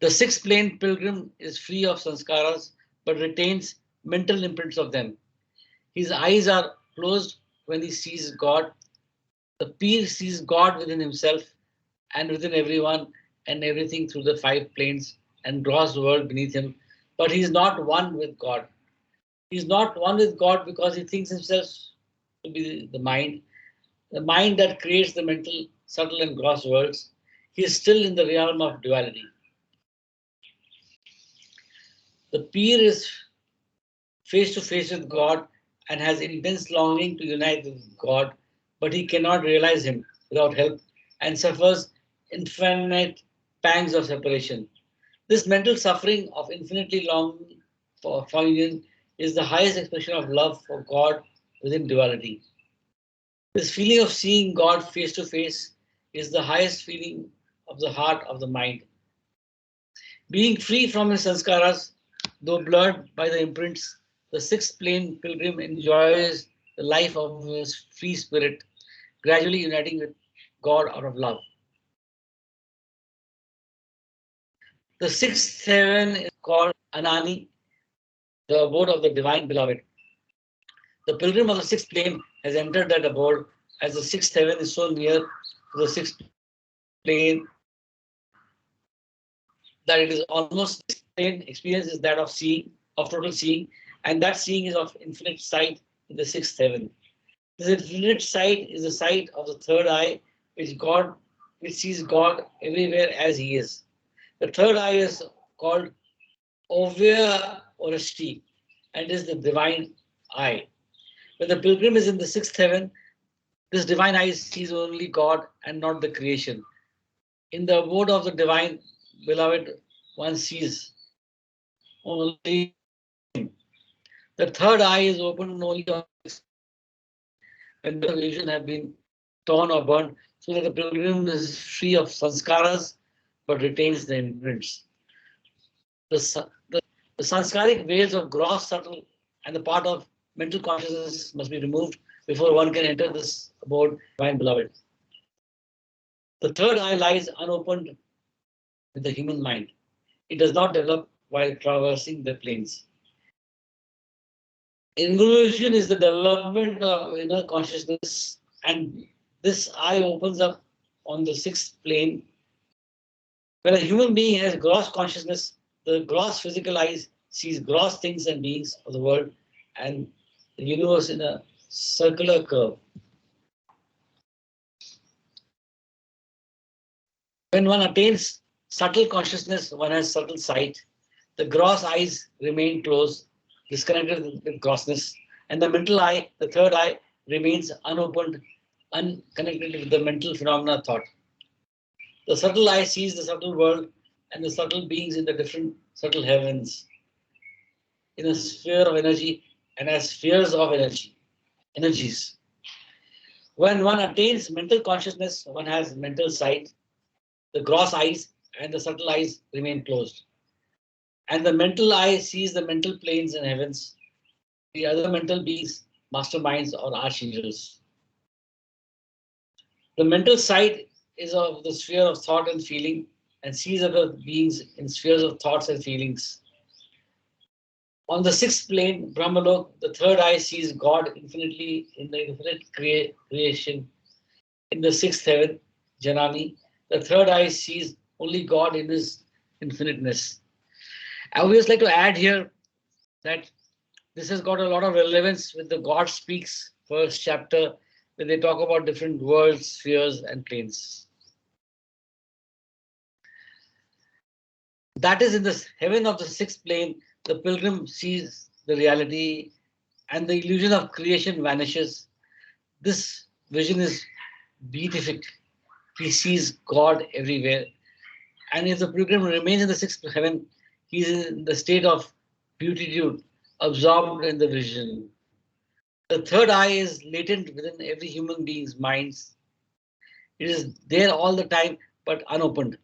C: The sixth plane pilgrim is free of sanskaras but retains mental imprints of them. His eyes are closed when he sees God. The peer sees God within himself and within everyone and everything through the five planes and draws the world beneath him but he is not one with God. He is not one with God because he thinks himself to be the mind that creates the mental, subtle, and gross worlds. He is still in the realm of duality. The peer is face to face with God and has intense longing to unite with God, but he cannot realize him without help and suffers infinite pangs of separation. This mental suffering of infinitely longing for union is the highest expression of love for God within duality. This feeling of seeing God face to face is the highest feeling of the heart of the mind. Being free from his sanskaras, though blurred by the imprints, the sixth plane pilgrim enjoys the life of his free spirit, gradually uniting with God out of love. The sixth heaven is called Anani, the abode of the divine beloved. The pilgrim of the sixth plane has entered that abode, as the sixth heaven is so near to the sixth plane that it is almost plane experience is that of seeing, of total seeing, and that seeing is of infinite sight in the sixth heaven. This infinite sight is the sight of the third eye, which sees God everywhere as He is. The third eye is called Ovya Orashti and is the divine eye. When the pilgrim is in the sixth heaven, this divine eye sees only God and not the creation. In the abode of the divine beloved, one sees only the third eye is open only when the illusion have been torn or burned, so that the pilgrim is free of sanskaras but retains the imprints. The sanskaric veils of gross, subtle, and the part of mental consciousness must be removed before one can enter this abode, divine beloved. The third eye lies unopened with the human mind. It does not develop while traversing the planes. Involution is the development of inner consciousness, and this eye opens up on the sixth plane. When a human being has gross consciousness, the gross physical eye sees gross things and beings of the world and the universe in a circular curve. When one attains subtle consciousness, one has subtle sight. The gross eyes remain closed, disconnected with grossness, and the mental eye, the third eye, remains unopened, unconnected with the mental phenomena thought. The subtle eye sees the subtle world and the subtle beings in the different subtle heavens, in a sphere of energy and as spheres of energies. When one attains mental consciousness, one has mental sight. The gross eyes and the subtle eyes remain closed. And the mental eye sees the mental planes and heavens, the other mental beings, masterminds, or archangels. The mental sight is of the sphere of thought and feeling and sees other beings in spheres of thoughts and feelings. On the sixth plane, Brahmalok, the third eye sees God infinitely in the infinite creation. In the sixth heaven, Janani, the third eye sees only God in his infiniteness. I would just like to add here that this has got a lot of relevance with the God Speaks first chapter, where they talk about different worlds, spheres, and planes. That is, in the heaven of the sixth plane, the pilgrim sees the reality and the illusion of creation vanishes. This vision is beatific. He sees God everywhere. And if the pilgrim remains in the sixth heaven, he is in the state of beatitude, absorbed in the vision. The third eye is latent within every human being's minds. It is there all the time, but unopened.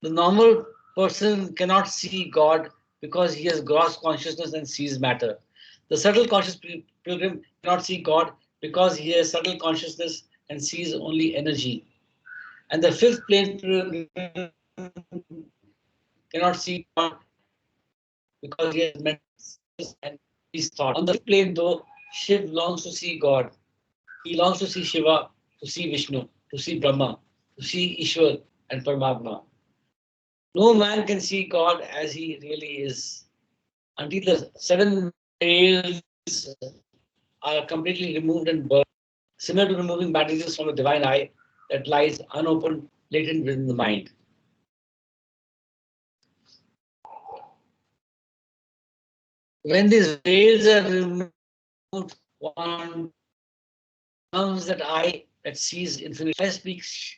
C: The normal person cannot see God because he has gross consciousness and sees matter. The subtle conscious pilgrim cannot see God because he has subtle consciousness and sees only energy. And the fifth plane pilgrim cannot see God because he has mental and his thought. On the fifth plane, though, Shiv longs to see God. He longs to see Shiva, to see Vishnu, to see Brahma, to see Ishwar and Paramatma. No man can see God as he really is until the seven veils are completely removed and burned, similar to removing bandages from the divine eye that lies unopened, latent within the mind. When these veils are removed, one becomes that eye that sees infinity. I speaks,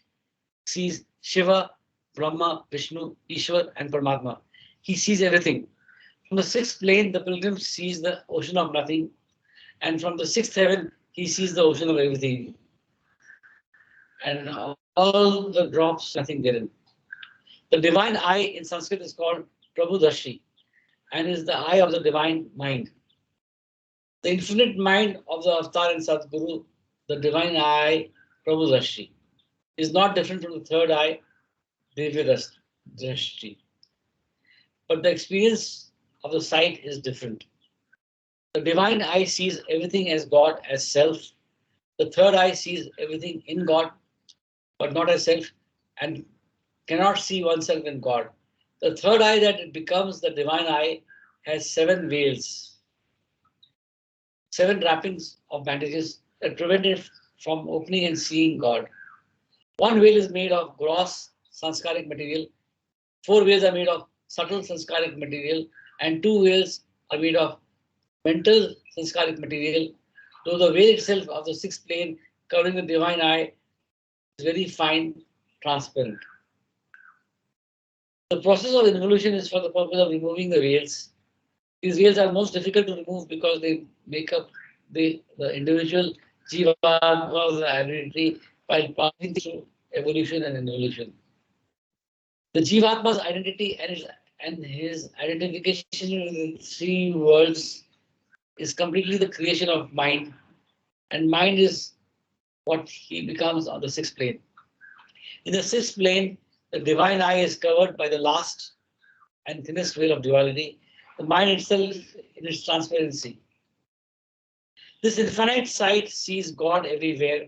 C: sees Shiva, Brahma, Vishnu, Ishwar, and Paramatma. He sees everything. From the sixth plane, the pilgrim sees the ocean of nothing, and from the sixth heaven, he sees the ocean of everything. And all the drops, nothing therein. The divine eye in Sanskrit is called Prabhudarshi and is the eye of the divine mind. The infinite mind of the avatar in Sadguru, the divine eye, Prabhudarshi, is not different from the third eye, Drashti. But the experience of the sight is different. The divine eye sees everything as God, as self. The third eye sees everything in God, but not as self, and cannot see oneself in God. The third eye that it becomes the divine eye has seven veils, seven wrappings of bandages that prevent it from opening and seeing God. One veil is made of gross sanskaric material, four veils are made of subtle sanskaric material, and two veils are made of mental sanskaric material, though the veil itself of the sixth plane covering the divine eye is very fine, transparent. The process of involution is for the purpose of removing the veils. These veils are most difficult to remove because they make up the individual jivatma's identity while passing through evolution and involution. The jivatma's identity and his identification with the three worlds is completely the creation of mind, and mind is what he becomes on the sixth plane. In the sixth plane, the divine eye is covered by the last and thinnest veil of duality, the mind itself in its transparency. This infinite sight sees God everywhere,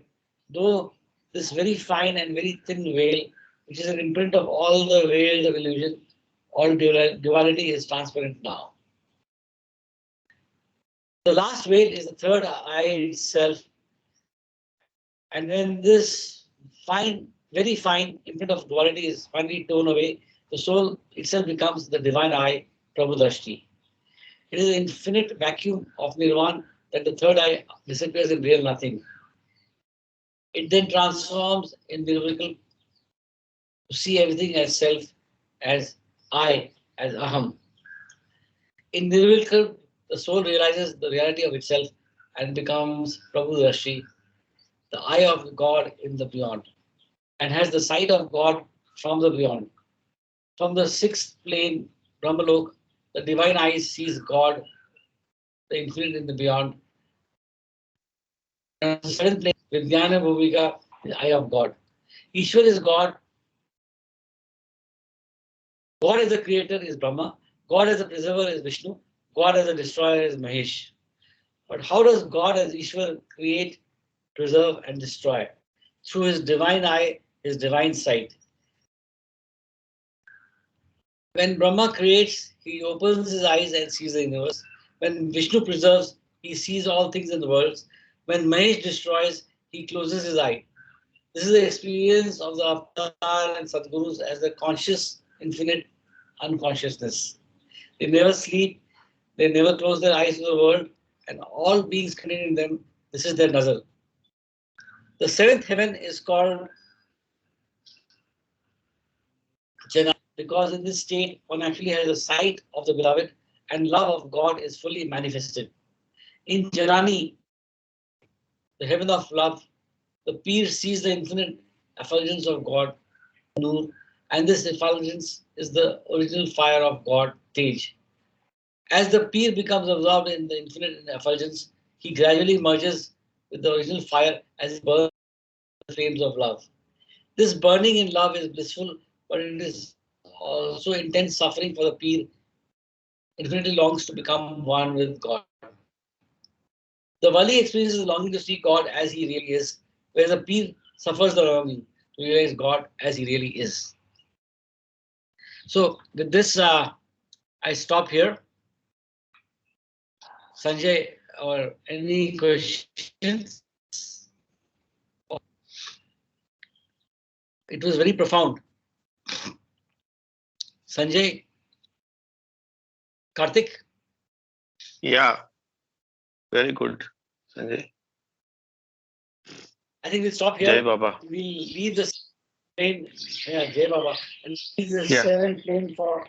C: though this very fine and very thin veil, which is an imprint of all the veils of illusion, all duality is transparent now. The last veil is the third eye itself, and when this fine, very fine imprint of duality is finally torn away, the soul itself becomes the divine eye, Prabhudrashti. It is an infinite vacuum of nirvana that the third eye disappears in real nothing. It then transforms in miracle to see everything as self, as I, as aham. In miracle, the soul realizes the reality of itself and becomes Prabhudrashi, the eye of God in the beyond, and has the sight of God from the beyond. From the sixth plane, Brahmalok, the divine eye sees God, the infinite in the beyond. And the seventh plane, Vijnana Bhuvika, the eye of God. Ishwar is God. God as a creator is Brahma. God as a preserver is Vishnu. God as a destroyer is Mahesh. But how does God as Ishwar create, preserve, and destroy? Through his divine eye, his divine sight. When Brahma creates, he opens his eyes and sees the universe. When Vishnu preserves, he sees all things in the world. When Mahesh destroys, he closes his eye. This is the experience of the Avatar and Sadgurus as the conscious, infinite unconsciousness. They never sleep, they never close their eyes to the world, and all beings contained in them, this is their nazar. The seventh heaven is called Jana because in this state one actually has a sight of the beloved and love of God is fully manifested. In Janani, the heaven of love, the peer sees the infinite effulgence of God, Noor, and this effulgence is the original fire of God, Tej. As the peer becomes absorbed in the infinite effulgence, he gradually merges with the original fire as it burns the flames of love. This burning in love is blissful, but it is also intense suffering for the peer. Infinitely longs to become one with God. The Wali experiences the longing to see God as he really is, whereas the peer suffers the longing to realize God as he really is. So with this, I stop here. Sanjay, or any questions? It was very profound. Sanjay, Karthik?
B: Yeah, very good, Sanjay.
C: I think we'll stop
B: Jai
C: here.
B: Baba.
C: We'll leave this plane. Yeah, Jai Baba. And leave this
B: Yeah.
C: plane for